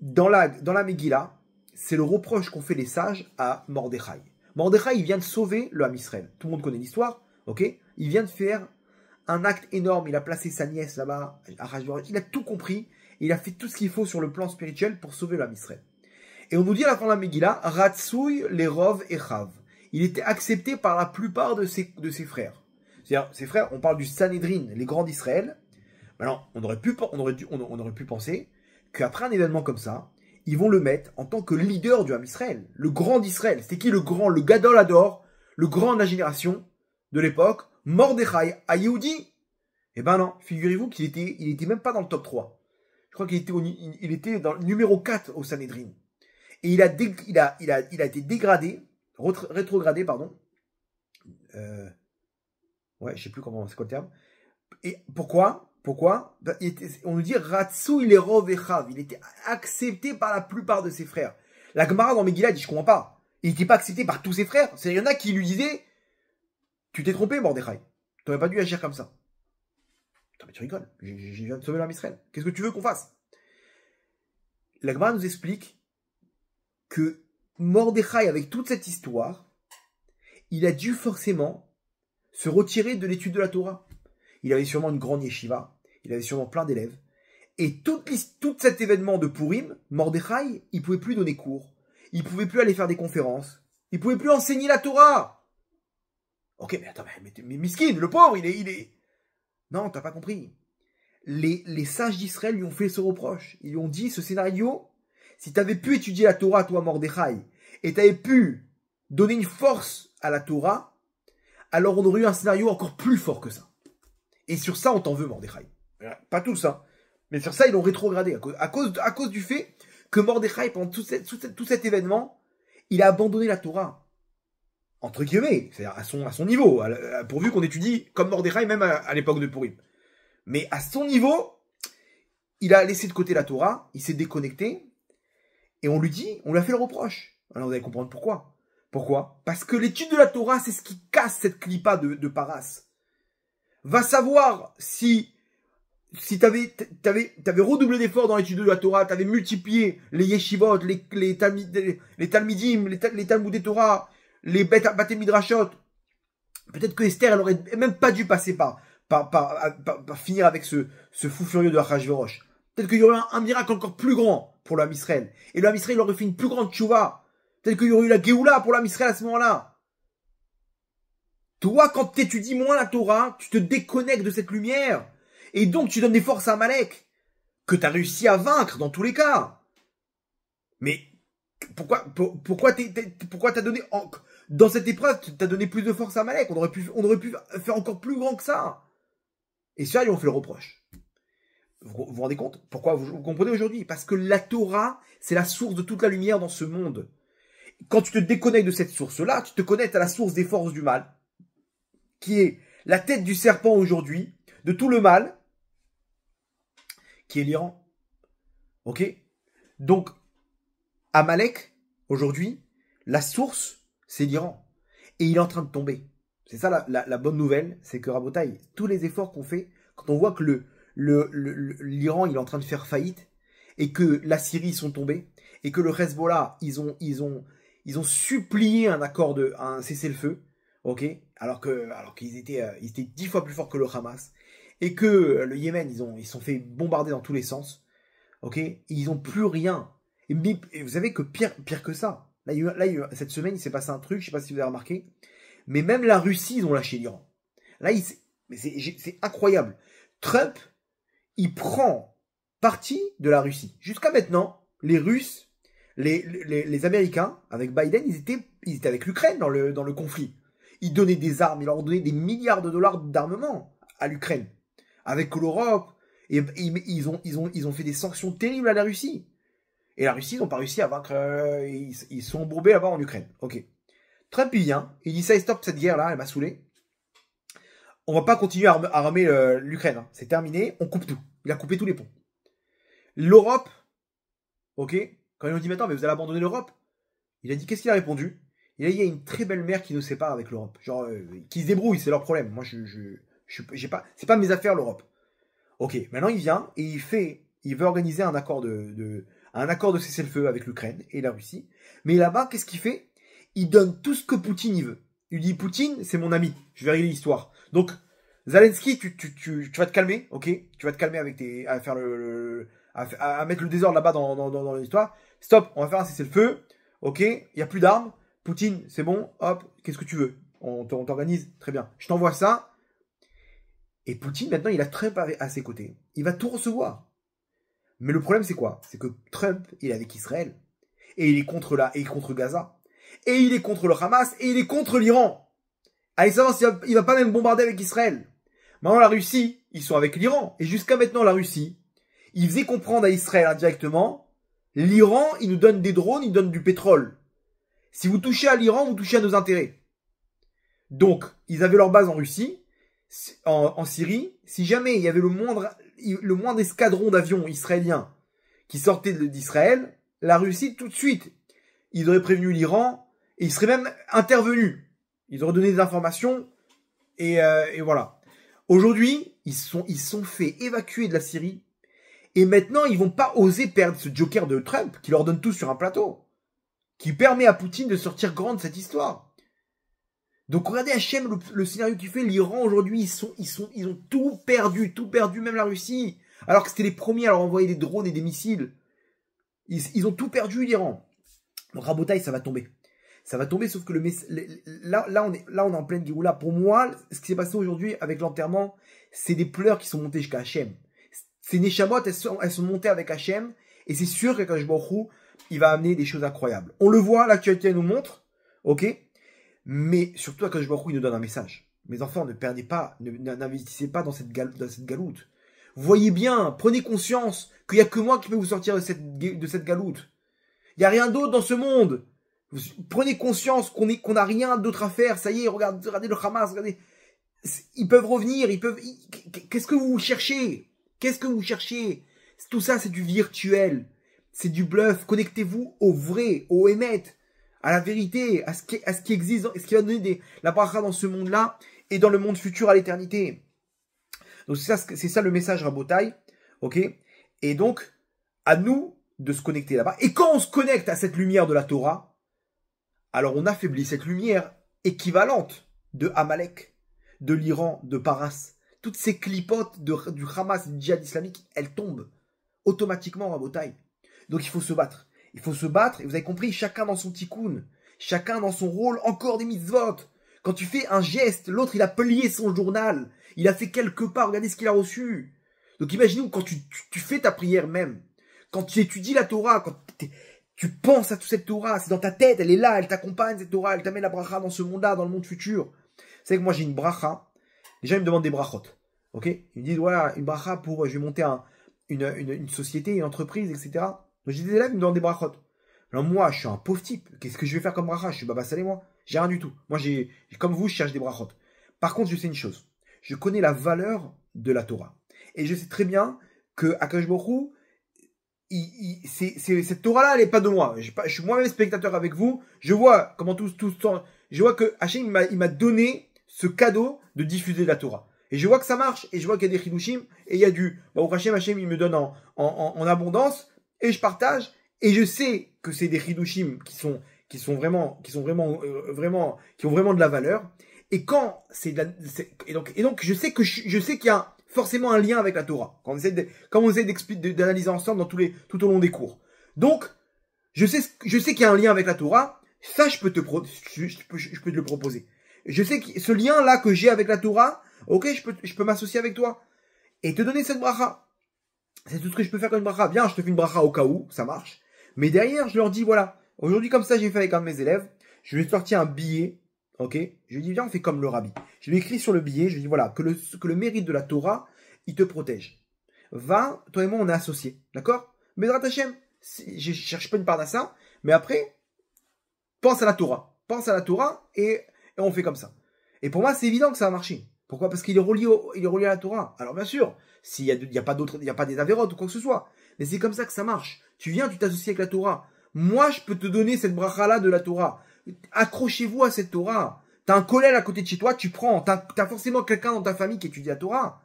Dans la Megillah, c'est le reproche qu'ont fait les sages à Mordechai. Mordechai, il vient de sauver le Ham Israël. Tout le monde connaît l'histoire, ok? Il vient de faire un acte énorme. Il a placé sa nièce là-bas, à Rajvorach. Il a tout compris. Il a fait tout ce qu'il faut sur le plan spirituel pour sauver le Ham Israël. Et on nous dit à la fin de la Megillah, Ratsouy, Lerov et Chav. Il était accepté par la plupart de ses frères. C'est-à-dire, ses frères, on parle du Sanhédrin, les grands d'Israël. Maintenant, on aurait pu penser qu'après un événement comme ça, ils vont le mettre en tant que leader du Ham Israël, le grand d'Israël. C'était qui le grand, le Gadol Hador, le grand de la génération de l'époque, Mordechai à Yehudi? Eh ben non, figurez-vous qu'il était même pas dans le top 3. Je crois qu'il était dans le numéro 4 au Sanhédrin. Et il a été dégradé, rétrogradé, pardon. Ouais, je sais plus comment, c'est quoi le terme. Et pourquoi? On nous dit Ratsou il est Rovechav. Il était accepté par la plupart de ses frères. La Gemara dans Megillah dit, je comprends pas. Il n'était pas accepté par tous ses frères. Il y en a qui lui disaient, tu t'es trompé, Mordechai. Tu n'aurais pas dû agir comme ça. Attends, mais tu rigoles. Je viens de sauver l'Am Israël. Qu'est-ce que tu veux qu'on fasse? La Gemara nous explique que Mordechai, avec toute cette histoire, il a dû forcément se retirer de l'étude de la Torah. Il avait sûrement une grande yeshiva, il avait sûrement plein d'élèves. Et tout cet événement de Purim, Mordechai, il pouvait plus donner cours, il pouvait plus aller faire des conférences, il pouvait plus enseigner la Torah. Ok, mais attends, mais miskin, le pauvre, il est... Non, t'as pas compris. Les sages d'Israël lui ont fait ce reproche. Ils lui ont dit, ce scénario, si t'avais pu étudier la Torah, toi, Mordechai, et t'avais pu donner une force à la Torah, alors on aurait eu un scénario encore plus fort que ça. Et sur ça, on t'en veut, Mordechai. Pas tous, hein. Mais sur ça, ils l'ont rétrogradé. À cause du fait que Mordechai, pendant tout cet événement, il a abandonné la Torah. Entre guillemets. C'est-à-dire à son niveau. Pourvu qu'on étudie comme Mordechai, même à l'époque de Purim. Mais à son niveau, il a laissé de côté la Torah, il s'est déconnecté, et on lui a fait le reproche. Alors vous allez comprendre pourquoi. Pourquoi? Parce que l'étude de la Torah, c'est ce qui casse cette clipa de Paras. Va savoir si t'avais redoublé d'efforts dans l'étude de la Torah, t'avais multiplié les yeshivot, les talmidim, les talmudé Torah, les baté midrashot. Peut-être que Esther, elle aurait même pas dû passer par finir avec ce fou furieux de Achashverosh. Peut-être qu'il y aurait un miracle encore plus grand pour le Ham Israël. Et le Ham Israël aurait fait une plus grande tchouva. Peut-être qu'il y aurait eu la Géoula pour le Ham Israël à ce moment-là. Toi, quand tu étudies moins la Torah, tu te déconnectes de cette lumière. Et donc, tu donnes des forces à Amalek, que tu as réussi à vaincre dans tous les cas. Mais pourquoi t'as donné... Dans cette épreuve, tu as donné plus de force à Amalek. On aurait pu faire encore plus grand que ça. Et ça, ils ont fait le reproche. Vous vous rendez compte? Pourquoi vous comprenez aujourd'hui? Parce que la Torah, c'est la source de toute la lumière dans ce monde. Quand tu te déconnectes de cette source-là, tu te connectes à la source des forces du mal, qui est la tête du serpent aujourd'hui, de tout le mal, qui est l'Iran. Ok? Donc, Amalek, aujourd'hui, la source, c'est l'Iran. Et il est en train de tomber. C'est ça la bonne nouvelle, c'est que Rabotaï, tous les efforts qu'on fait, quand on voit que l'Iran, il est en train de faire faillite, et que la Syrie, ils sont tombés, et que le Hezbollah, ils ont supplié un cessez-le-feu, ok, alors qu'ils étaient 10 fois plus forts que le Hamas, et que le Yémen, ils sont fait bombarder dans tous les sens, ok, ils n'ont plus rien. Et vous savez que pire que ça, cette semaine, il s'est passé un truc, je sais pas si vous avez remarqué, mais même la Russie, ils ont lâché l'Iran. Là, c'est incroyable. Trump, il prend parti de la Russie. Jusqu'à maintenant, les Russes, les Américains, avec Biden, ils étaient avec l'Ukraine dans le conflit. Ils donnaient des armes, ils leur donnaient des milliards de dollars d'armement à l'Ukraine. Avec l'Europe, et ils ont fait des sanctions terribles à la Russie. Et la Russie, ils n'ont pas réussi à vaincre. Ils sont embourbés là-bas en Ukraine. Ok. Trump, il vient, il dit ça, stop cette guerre-là, elle m'a saoulé. On va pas continuer à armer l'Ukraine. Hein. C'est terminé, on coupe tout. Il a coupé tous les ponts. L'Europe, ok, quand ils ont dit maintenant, mais vous allez abandonner l'Europe, il a dit, qu'est-ce qu'il a répondu? Il a dit, il y a une très belle mer qui nous sépare avec l'Europe. Genre, qui se débrouille, c'est leur problème. Moi, j'ai pas, c'est pas mes affaires, l'Europe. Ok, maintenant il vient et il veut organiser un accord de cessez-le-feu avec l'Ukraine et la Russie. Mais là-bas, qu'est-ce qu'il fait? Il donne tout ce que Poutine y veut. Il dit, Poutine, c'est mon ami. Je vais régler l'histoire. Donc, Zelensky, tu vas te calmer, ok? Tu vas te calmer avec à faire à mettre le désordre là-bas dans l'histoire. Stop, on va faire un cessez-le-feu, ok? Il n'y a plus d'armes. Poutine, c'est bon, hop, qu'est-ce que tu veux? On t'organise, très bien. Je t'envoie ça. Et Poutine, maintenant, il a Trump à ses côtés. Il va tout recevoir. Mais le problème, c'est quoi? C'est que Trump, il est avec Israël. Et il est contre Gaza. Et il est contre le Hamas. Et il est contre l'Iran. Allez savoir s'il va pas même bombarder avec Israël. Maintenant, la Russie, ils sont avec l'Iran. Et jusqu'à maintenant, la Russie, ils faisaient comprendre à Israël indirectement, l'Iran, il nous donne des drones, il nous donne du pétrole. Si vous touchez à l'Iran, vous touchez à nos intérêts. Donc, ils avaient leur base en Russie. En Syrie, si jamais il y avait le moindre escadron d'avions israéliens qui sortait d'Israël, la Russie, tout de suite, ils auraient prévenu l'Iran et ils seraient même intervenus. Ils auraient donné des informations et voilà. Aujourd'hui, ils sont fait évacuer de la Syrie et maintenant, ils vont pas oser perdre ce joker de Trump qui leur donne tout sur un plateau, qui permet à Poutine de sortir grand de cette histoire. Donc regardez Hachem, le scénario qu'il fait, l'Iran aujourd'hui, ils ont tout perdu, même la Russie. Alors que c'était les premiers à leur envoyer des drones et des missiles. Ils ont tout perdu, l'Iran. Donc Rabotaï, ça va tomber. Ça va tomber, sauf que là, on est en pleine Géoula. Pour moi, ce qui s'est passé aujourd'hui avec l'enterrement, c'est des pleurs qui sont montés jusqu'à Hachem. Ces Neshamot, elles sont montées avec Hachem, et c'est sûr qu'Akadosh Baruch Hu, il va amener des choses incroyables. On le voit, l'actualité nous montre, ok? Mais surtout, Akadosh Baruch Hu, il nous donne un message. Mes enfants, ne perdez pas, n'investissez pas dans cette galoute. Voyez bien, prenez conscience qu'il n'y a que moi qui peux vous sortir de cette galoute. Il n'y a rien d'autre dans ce monde. Prenez conscience qu'on n'a rien d'autre à faire. Ça y est, regardez le Hamas, regardez. Ils peuvent revenir, qu'est-ce que vous cherchez? Qu'est-ce que vous cherchez? Tout ça, c'est du virtuel. C'est du bluff. Connectez-vous au vrai, au Emet, à la vérité, à ce qui existe, ce qui va donner la bracha dans ce monde-là et dans le monde futur à l'éternité. Donc c'est ça le message Rabotaï, ok? Et donc, à nous de se connecter là-bas. Et quand on se connecte à cette lumière de la Torah, alors on affaiblit cette lumière équivalente de Amalek, de l'Iran, de Paras. Toutes ces clipotes du Hamas, du djihad islamique, elles tombent automatiquement Rabotaï. Donc il faut se battre. Il faut se battre, et vous avez compris, chacun dans son tikkun, chacun dans son rôle, encore des mitzvot. Quand tu fais un geste, l'autre il a plié son journal, il a fait quelque part, regardez ce qu'il a reçu. Donc imaginez quand tu fais ta prière même, quand tu étudies la Torah, quand tu penses à toute cette Torah, c'est dans ta tête, elle est là, elle t'accompagne cette Torah, elle t'amène la bracha dans ce monde-là, dans le monde futur. Vous savez que moi j'ai une bracha, les gens ils me demandent des brachot, ok? Ils me disent voilà, une bracha pour, je vais monter une société, une entreprise, etc. Donc j'ai des élèves qui me demandent des brachot. Alors moi, je suis un pauvre type. Qu'est-ce que je vais faire comme bracha? Je suis Baba Salé, moi. J'ai rien du tout. Moi, comme vous, je cherche des brachot. Par contre, je sais une chose. Je connais la valeur de la Torah. Et je sais très bien que Akadosh Baruch Hu, cette Torah-là, elle n'est pas de moi. Je suis moi-même spectateur avec vous. Je vois comment je vois que Hachem, il m'a donné ce cadeau de diffuser la Torah. Et je vois que ça marche. Et je vois qu'il y a des chidushim. Et il y a Hachem, il me donne en abondance. Et je partage, et je sais que c'est des chidushim qui ont vraiment de la valeur, Et quand et donc je sais qu'il y a forcément un lien avec la Torah. Quand on essaie d'analyser ensemble tout au long des cours. Donc, je sais qu'il y a un lien avec la Torah. Ça, je peux te le proposer. Je sais que ce lien-là que j'ai avec la Torah, ok, je peux m'associer avec toi. Et te donner cette bracha. C'est tout ce que je peux faire comme une bracha. Bien, je te fais une bracha au cas où, ça marche. Mais derrière, je leur dis, voilà, aujourd'hui comme ça, j'ai fait avec un de mes élèves, je lui ai sorti un billet, ok. Je lui ai dit, viens, on fait comme le rabbi. Je lui ai écrit sur le billet, je lui ai dit, voilà, que le mérite de la Torah, il te protège. Va, toi et moi, on est associés, d'accord? Bezrat Hashem, je cherche pas une parnassa, mais après, pense à la Torah. Pense à la Torah et on fait comme ça. Et pour moi, c'est évident que ça va marcher. Pourquoi? Parce qu'il est relié à la Torah. Alors bien sûr, s'il y a pas d'autres, il y a pas des avérotes ou quoi que ce soit. Mais c'est comme ça que ça marche. Tu viens, tu t'associes avec la Torah. Moi, je peux te donner cette bracha-là de la Torah. Accrochez-vous à cette Torah. T'as un collègue à côté de chez toi, tu prends. T'as forcément quelqu'un dans ta famille qui étudie la Torah.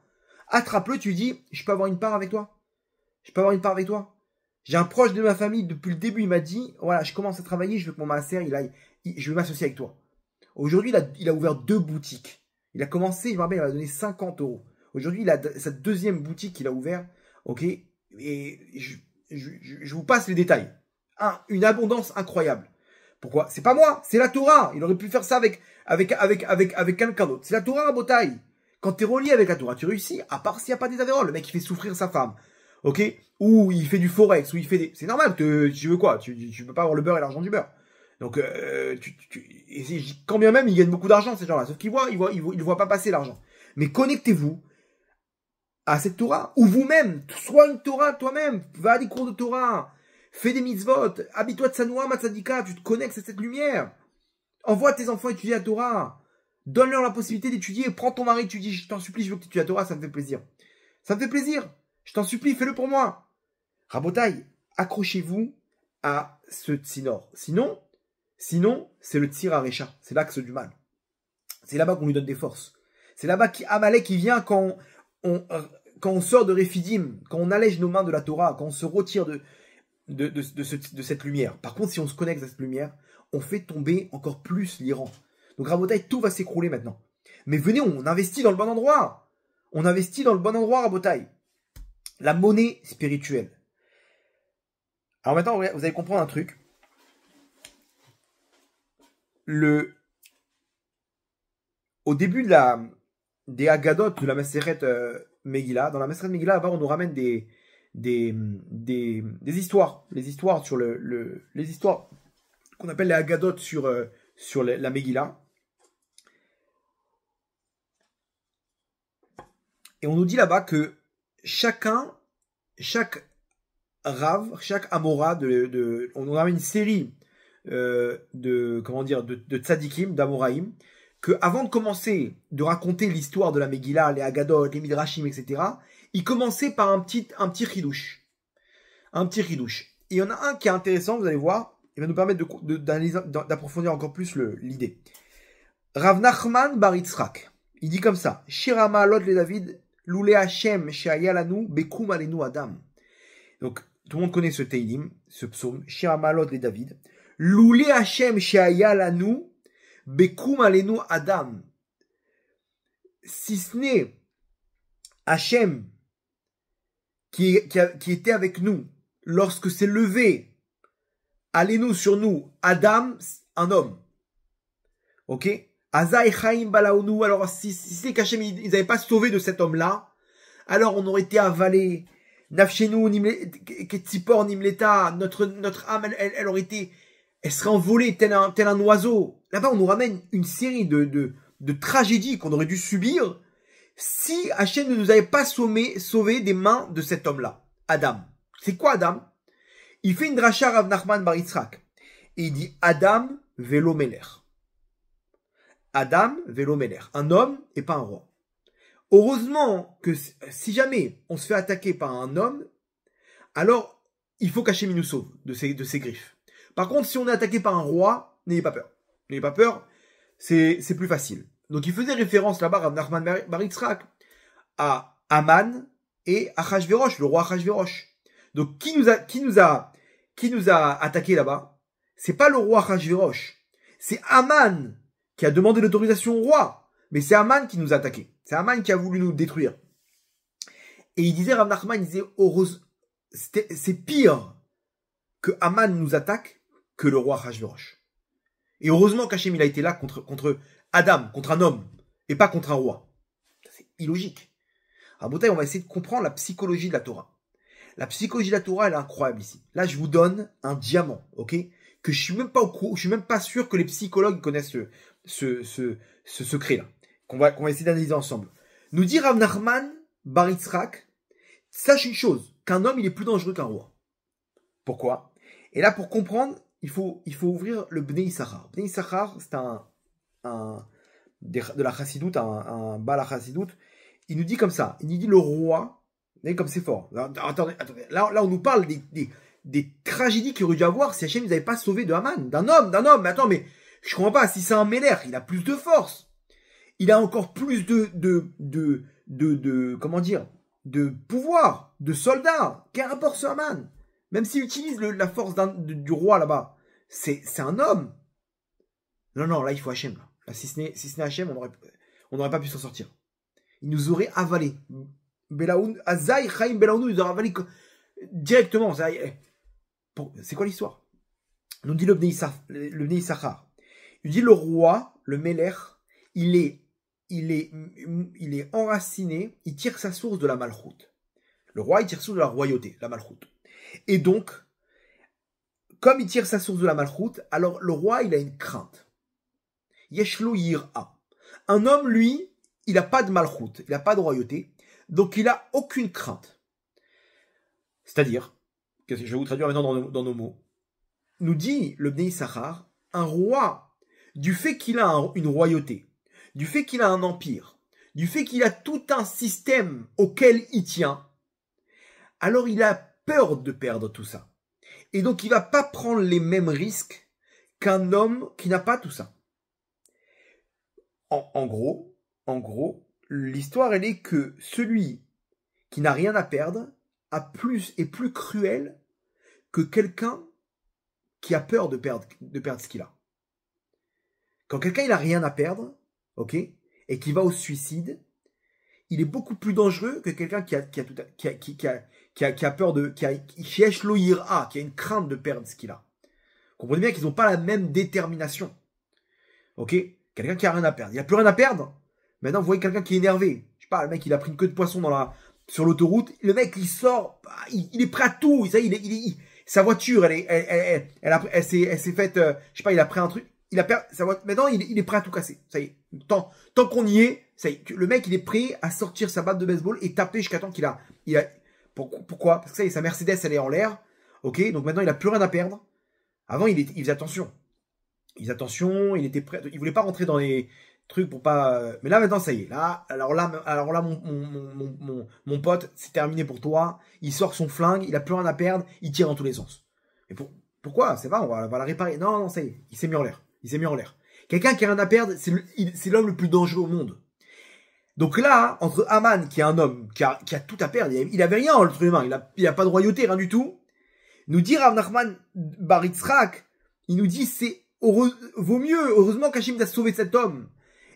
Attrape-le, tu lui dis, je peux avoir une part avec toi. Je peux avoir une part avec toi. J'ai un proche de ma famille, depuis le début, il m'a dit, voilà, je commence à travailler, je veux que mon maaser, je veux m'associer avec toi. Aujourd'hui, il a ouvert 2 boutiques. Il a commencé, je me rappelle, il m'a donné 50 €. Aujourd'hui, il a sa 2e boutique qu'il a ouvert, ok. Et je vous passe les détails. Une abondance incroyable. Pourquoi? C'est pas moi, c'est la Torah. Il aurait pu faire ça avec quelqu'un d'autre. C'est la Torah, Rabotai. Quand t'es relié avec la Torah, tu réussis, à part s'il n'y a pas des avéroles. Le mec, il fait souffrir sa femme. Ok? Ou il fait du forex, ou il fait des... C'est normal, tu veux quoi? Tu peux pas avoir le beurre et l'argent du beurre. Donc, quand bien même, ils gagnent beaucoup d'argent, ces gens-là. Sauf qu'ils ils voient pas passer l'argent. Mais connectez-vous à cette Torah. Ou vous-même, sois une Torah toi-même. Va à des cours de Torah. Fais des mitzvot. Habille-toi de Sanoua, Matzadika. Tu te connectes à cette lumière. Envoie tes enfants étudier la Torah. Donne-leur la possibilité d'étudier. Prends ton mari, tu dis, je t'en supplie, je veux que tu étudies la Torah, ça me fait plaisir. Ça me fait plaisir. Je t'en supplie, fais-le pour moi. Rabotai, accrochez-vous à ce tsinor. Sinon, c'est le tir à Récha. C'est l'axe du mal. C'est là-bas qu'on lui donne des forces. C'est là-bas qu'Amalek qui vient quand on sort de Rephidim, quand on allège nos mains de la Torah, quand on se retire de cette lumière. Par contre, si on se connecte à cette lumière, on fait tomber encore plus l'Iran. Donc, Rabotai, tout va s'écrouler maintenant. Mais venez, on investit dans le bon endroit. On investit dans le bon endroit, Rabotai. La monnaie spirituelle. Alors maintenant, vous allez comprendre un truc. Au début des Haggadot de la Maseret Megillah, dans la Maseret Megillah, là-bas, on nous ramène des histoires. Les histoires sur les histoires qu'on appelle les Haggadot sur la Megillah. Et on nous dit là-bas que chaque Rav, chaque Amora, on nous ramène une série de tzadikim, d'Amoraïm, que avant de commencer de raconter l'histoire de la Megillah, les Haggadot, les Midrashim, etc., il commençait par un petit chidouche. Un petit chidouche. Et il y en a un qui est intéressant, vous allez voir, il va nous permettre d'approfondir encore plus l'idée. Rav Nachman bar Yitzhak, il dit comme ça, Shirama alot le David, Loulé Hashem she'aya lanu, bekum alenu Adam. Donc, tout le monde connaît ce Teilim, ce psaume, Shirama alot le David, Loulé Hashem she'aya lanu, bekum alenu Adam. Si ce n'est Hashem qui était avec nous lorsque s'est levé alenu sur nous, Adam, un homme. Ok? Azaï Chaim Balaounu. Alors, si c'est qu'Hachem, ils n'avaient pas sauvé de cet homme-là, alors on aurait été avalé. Nafshenu, Ketzipor, Nimleta, notre âme, elle aurait été, elle serait envolée tel un oiseau. Là-bas, on nous ramène une série de tragédies qu'on aurait dû subir si Hachem ne nous avait pas sauvé des mains de cet homme-là. Adam. C'est quoi Adam? Il fait une dracha Rav Nachman bar Yitzhak. Et il dit Adam velo meler. Adam velo meler. Un homme et pas un roi. Heureusement que si jamais on se fait attaquer par un homme, alors il faut qu'Hachem nous sauve de ses griffes. Par contre, si on est attaqué par un roi, n'ayez pas peur. N'ayez pas peur, c'est plus facile. Donc il faisait référence là-bas, Rav Nachman bar Yitzhak, à Aman et Achashverosh, le roi Achashverosh. Donc qui nous a attaqué là-bas? C'est pas le roi Achashverosh, c'est Aman qui a demandé l'autorisation au roi. Mais c'est Aman qui nous a attaqués. C'est Aman qui a voulu nous détruire. Et il disait, Rav Nachman, il disait, c'est pire que Aman nous attaque que le roi Achashverosh. Et heureusement qu'Hachem, il a été là contre Adam, contre un homme, et pas contre un roi. C'est illogique. À Botaï, on va essayer de comprendre la psychologie de la Torah. La psychologie de la Torah, elle est incroyable ici. Là, je vous donne un diamant, ok? Que je suis même pas au courant, je suis même pas sûr que les psychologues connaissent ce secret-là. Qu'on va essayer d'analyser ensemble. Nous dit Rav Nachman bar Yitzhak, sache une chose, qu'un homme, il est plus dangereux qu'un roi. Pourquoi? Et là, pour comprendre, il faut ouvrir le Bnei Issachar. Bnei Issachar, c'est de la Chassidoute, un Baal Chassidoute. Il nous dit comme ça, il nous dit le roi, vous voyez comme c'est fort. Attendez, là on nous parle des tragédies qu'il aurait dû avoir si Hachem ne nous avait pas sauvé de Haman, d'un homme, mais attends, mais je comprends pas, si c'est un Méler, il a plus de force, il a encore plus comment dire, de pouvoir, de soldats, quel rapport ce Haman, même s'il utilise la force du roi là-bas, c'est un homme. Non, là il faut Hachem, là si ce n'est Hachem, on n'aurait pas pu s'en sortir. Il nous aurait avalé. Azaï, Chaim, Belaounou, il nous aurait avalé directement. C'est quoi l'histoire? Nous dit le Bnei Issachar. Il dit le roi, le Meler, il est enraciné, il tire sa source de la malchoute. Le roi, il tire sa source de la royauté, la malchoute. Et donc, comme il tire sa source de la malchoute, alors le roi, il a une crainte. Yeshlo yir'a. Un homme, lui, il n'a pas de malchoute, il n'a pas de royauté, donc il n'a aucune crainte. C'est-à-dire, je vais vous traduire maintenant dans nos mots, nous dit le Bnei Issachar, un roi, du fait qu'il a une royauté, du fait qu'il a un empire, du fait qu'il a tout un système auquel il tient, alors il a peur de perdre tout ça. Et donc il ne va pas prendre les mêmes risques qu'un homme qui n'a pas tout ça. En gros, l'histoire, elle est que celui qui n'a rien à perdre est plus cruel que quelqu'un qui a peur de perdre ce qu'il a. Quand quelqu'un il a rien à perdre, ok, et qui va au suicide, il est beaucoup plus dangereux que quelqu'un qui a peur qui a une crainte de perdre ce qu'il a. Comprenez bien qu'ils n'ont pas la même détermination. Ok? Quelqu'un qui a rien à perdre. Il n'a plus rien à perdre. Maintenant, vous voyez quelqu'un qui est énervé. Je sais pas, le mec, il a pris une queue de poisson sur l'autoroute. Le mec, il sort, il est prêt à tout. Ça, sa voiture, elle s'est faite, je sais pas, il a pris un truc. Il a perdu sa voiture. Maintenant, il est prêt à tout casser. Ça y est. Tant qu'on y est, ça y est. Le mec, il est prêt à sortir sa batte de baseball et taper jusqu'à temps qu'il a. Pourquoi? Parce que ça y est, sa Mercedes, elle est en l'air. Ok? Donc maintenant, il a plus rien à perdre. Avant, il faisait attention. Il était prêt. Il voulait pas rentrer dans les trucs pour pas. Mais là maintenant ça y est. Alors là, mon pote, c'est terminé pour toi. Il sort son flingue, il a plus rien à perdre, il tire dans tous les sens. Et pourquoi? C'est pas, on va la réparer. Non, ça y est, il s'est mis en l'air. Quelqu'un qui a rien à perdre, c'est l'homme le plus dangereux au monde. Donc là, entre Haman, qui est un homme qui a tout à perdre, il avait rien, l'être humain, il a pas de royauté, rien du tout. Nous dit Rav Nachman bar Yitzhak, il nous dit vaut mieux, heureusement qu'Hachem a sauvé cet homme.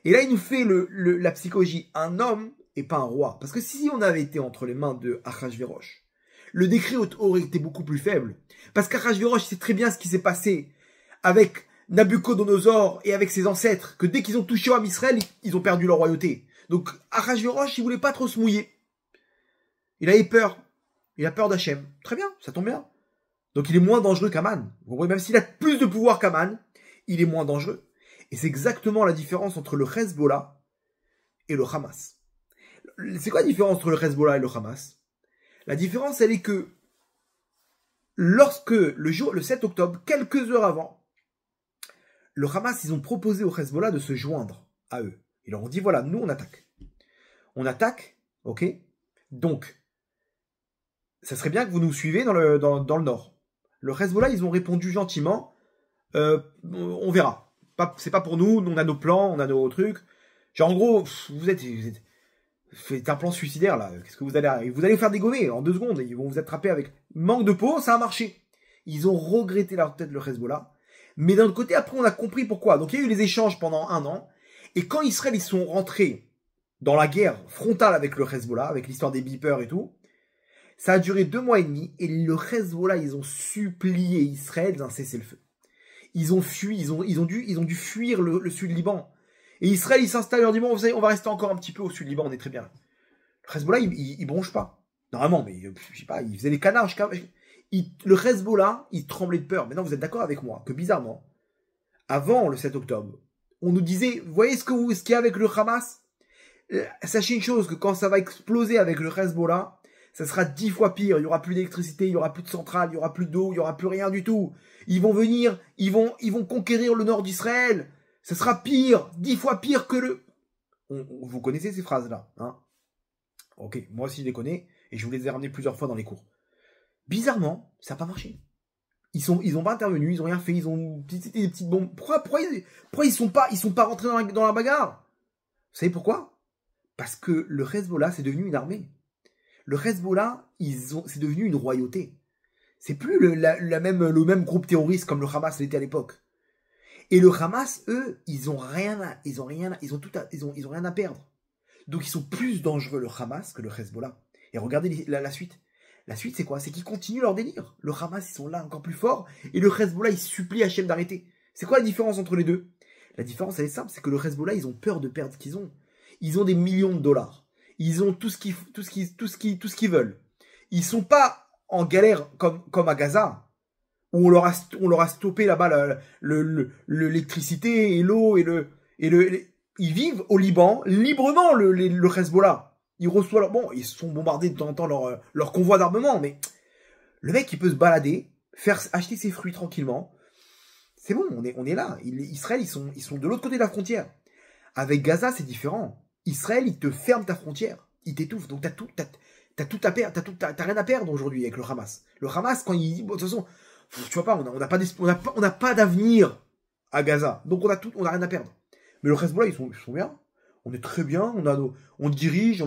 Et là, il nous fait la psychologie. Un homme et pas un roi. Parce que si on avait été entre les mains de Achashverosh, le décret aurait été beaucoup plus faible. Parce qu'Achashverosh sait très bien ce qui s'est passé avec Nabucodonosor et avec ses ancêtres, que dès qu'ils ont touché à Israël, ils ont perdu leur royauté. Donc Achashverosh, il voulait pas trop se mouiller. Il avait peur. Il a peur d'Hachem. Très bien, ça tombe bien. Donc il est moins dangereux qu'Aman. Vous comprenez? Même s'il a plus de pouvoir qu'Aman, il est moins dangereux. Et c'est exactement la différence entre le Hezbollah et le Hamas. C'est quoi la différence entre le Hezbollah et le Hamas? La différence, elle est que lorsque le 7 octobre, quelques heures avant, le Hamas, ils ont proposé au Hezbollah de se joindre à eux. Ils leur ont dit, voilà, nous on attaque. On attaque, ok? Donc, ça serait bien que vous nous suivez dans le nord. Le Hezbollah, ils ont répondu gentiment, on verra. C'est pas pour nous on a nos plans, on a nos trucs. Genre en gros, vous faites un plan suicidaire là. Qu'est-ce que vous allez vous faire dégommer en 2 secondes. Ils vont vous attraper avec manque de peau, ça a marché. Ils ont regretté leur tête le Hezbollah, Mais d'un autre côté, après, on a compris pourquoi. Donc, il y a eu les échanges pendant 1 an. Et quand Israël, ils sont rentrés dans la guerre frontale avec le Hezbollah, avec l'histoire des beepers et tout, ça a duré 2 mois et demi. Et le Hezbollah, ils ont supplié Israël d'un cessez-le-feu. Ils ont fui, ils ont dû fuir le sud-Liban. Et Israël, il s'installe, il leur dit, bon, vous savez, on va rester encore un petit peu au sud-Liban, on est très bien. Le Hezbollah, il bronche pas. Normalement, mais je sais pas, il faisait des canards. Le Hezbollah, il tremblait de peur. Maintenant, vous êtes d'accord avec moi que bizarrement, avant le 7 octobre, on nous disait, vous voyez ce qu'il y a avec le Hamas? Sachez une chose, que quand ça va exploser avec le Hezbollah, ça sera 10 fois pire. Il y aura plus d'électricité, il y aura plus de centrale, il y aura plus d'eau, il y aura plus rien du tout. Ils vont venir, ils vont conquérir le nord d'Israël. Ça sera pire, 10 fois pire que le... Vous connaissez ces phrases-là, hein? Ok, moi aussi je les connais, et je vous les ai ramenées plusieurs fois dans les cours. Bizarrement, ça n'a pas marché. Ils ont pas intervenu, ils ont rien fait, ils ont des petites bombes. Pourquoi ils sont pas rentrés dans la bagarre? Vous savez pourquoi? Parce que le Hezbollah, c'est devenu une armée. Le Hezbollah, c'est devenu une royauté. C'est plus le même groupe terroriste comme le Hamas l'était à l'époque. Et le Hamas, eux, ils ont rien à perdre. Donc ils sont plus dangereux le Hamas que le Hezbollah. Et regardez la suite. La suite, c'est quoi? C'est qu'ils continuent leur délire. Le Hamas, ils sont là encore plus forts. Et le Hezbollah, ils supplient Hachem d'arrêter. C'est quoi la différence entre les deux? La différence, elle est simple. C'est que le Hezbollah, ils ont peur de perdre ce qu'ils ont. Ils ont des millions de dollars. Ils ont tout ce qu'ils veulent. Ils sont pas en galère comme à Gaza, où on leur a stoppé là-bas l'électricité et l'eau ils vivent au Liban librement, le Hezbollah. Ils reçoivent ils se sont bombardés de temps en temps leur convoi d'armement, mais le mec, il peut se balader, acheter ses fruits tranquillement. C'est bon, on est là. Israël, ils sont de l'autre côté de la frontière. Avec Gaza, c'est différent. Israël, il te ferme ta frontière. Il t'étouffe. Donc, t'as tout à perdre. T'as rien à perdre aujourd'hui avec le Hamas. Le Hamas, quand il dit, bon, de toute façon, tu vois pas, on n'a pas d'avenir à Gaza. Donc, on a rien à perdre. Mais le Hezbollah, ils sont bien. On est très bien. On dirige.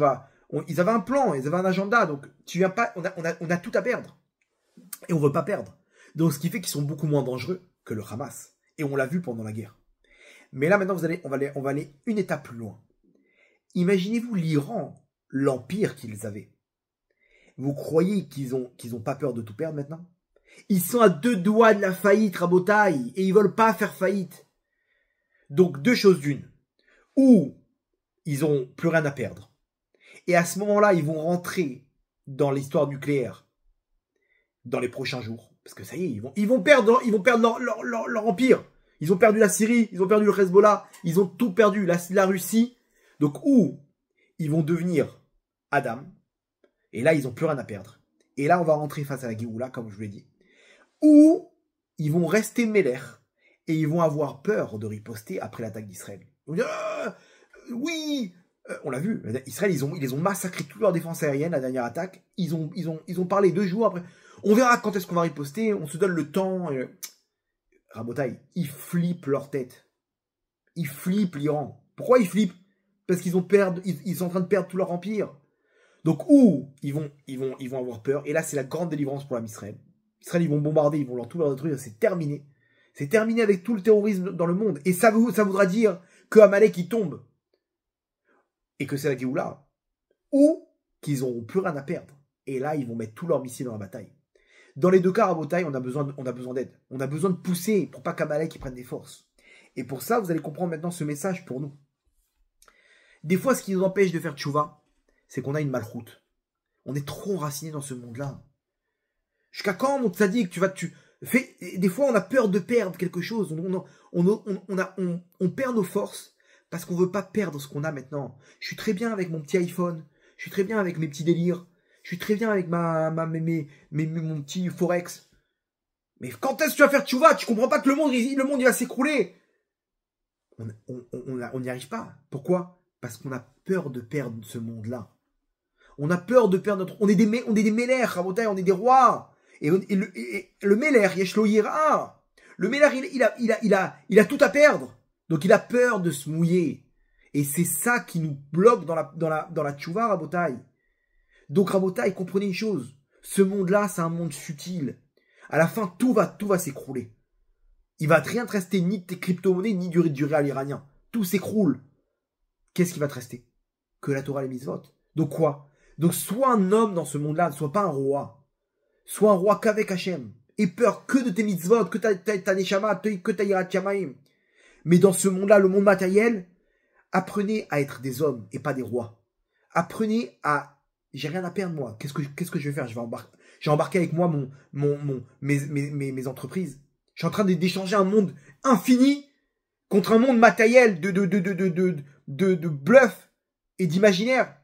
Ils avaient un plan. Ils avaient un agenda. Donc, tu viens pas, on a tout à perdre. Et on veut pas perdre. Donc, ce qui fait qu'ils sont beaucoup moins dangereux que le Hamas. Et on l'a vu pendant la guerre. Mais là, maintenant, on va aller une étape plus loin. Imaginez-vous l'Iran, l'empire qu'ils avaient. Vous croyez qu'ils ont pas peur de tout perdre maintenant? Ils sont à 2 doigts de la faillite, Rabotaï, et ils veulent pas faire faillite. Donc, 2 choses d'une. Ou ils ont plus rien à perdre. Et à ce moment-là, ils vont rentrer dans l'histoire nucléaire dans les prochains jours. Parce que ça y est, ils vont perdre leur empire. Ils ont perdu la Syrie, ils ont perdu le Hezbollah, ils ont tout perdu, la Russie. Donc, ou ils vont devenir Adam, et là, ils n'ont plus rien à perdre. Et là, on va rentrer face à la Géoula, comme je vous l'ai dit. Ou ils vont rester Melech, et ils vont avoir peur de riposter après l'attaque d'Israël. Ils vont dire, oui, on l'a vu, Israël, ils les ont massacré toute leur défense aérienne, la dernière attaque. Ils ont parlé 2 jours après. On verra quand est-ce qu'on va riposter, on se donne le temps. Rabotaï, ils flippent leur tête. Ils flippent l'Iran. Pourquoi ils flippent? Parce qu'ils sont en train de perdre tout leur empire. Donc, ou ils vont avoir peur. Et là, c'est la grande délivrance pour Israël. Israël, ils vont bombarder, ils vont tout leur détruire. C'est terminé. C'est terminé avec tout le terrorisme dans le monde. Et ça voudra dire que Amalek, il tombe. Et que c'est la Géoula. Ou qu'ils n'auront plus rien à perdre. Et là, ils vont mettre tous leurs missiles dans la bataille. Dans les 2 cas, à bataille, on a besoin d'aide. On a besoin de pousser pour pas qu'Amalek prenne des forces. Et pour ça, vous allez comprendre maintenant ce message pour nous. Des fois, ce qui nous empêche de faire tchouva, c'est qu'on a une malchoute. On est trop enraciné dans ce monde-là. Jusqu'à quand, mon tzaddik, des fois, on a peur de perdre quelque chose. On perd nos forces parce qu'on veut pas perdre ce qu'on a maintenant. Je suis très bien avec mon petit iPhone. Je suis très bien avec mes petits délires. Je suis très bien avec mon petit Forex. Mais quand est-ce que tu vas faire tchouva? Tu comprends pas que le monde il va s'écrouler. On n'y arrive pas. Pourquoi? Parce qu'on a peur de perdre ce monde-là. On a peur de perdre on est des mélères, Rabotaï, on est des rois. Et le mélère, Yeshlo Yira. Le mélère, il a tout à perdre. Donc il a peur de se mouiller. Et c'est ça qui nous bloque dans la tchouva, Rabotaï. Donc, Rabotaï, comprenez une chose. Ce monde-là, c'est un monde futile. À la fin, tout va s'écrouler. Il va rien te rester ni de tes crypto-monnaies, ni du réal iranien. Tout s'écroule. Qu'est-ce qui va te rester? Que la Torah et les mitzvot. Donc quoi? Donc sois un homme dans ce monde-là, ne sois pas un roi. Sois un roi qu'avec Hachem. Aie peur que de tes mitzvot, que ta neshama, que ta yirat shamayim. Mais dans ce monde-là, le monde matériel, apprenez à être des hommes et pas des rois. Apprenez à... J'ai rien à perdre, moi. Qu'est-ce que je vais faire? J'ai embarqué avec moi mes entreprises. Je suis en train d'échanger un monde infini contre un monde matériel de bluff et d'imaginaire.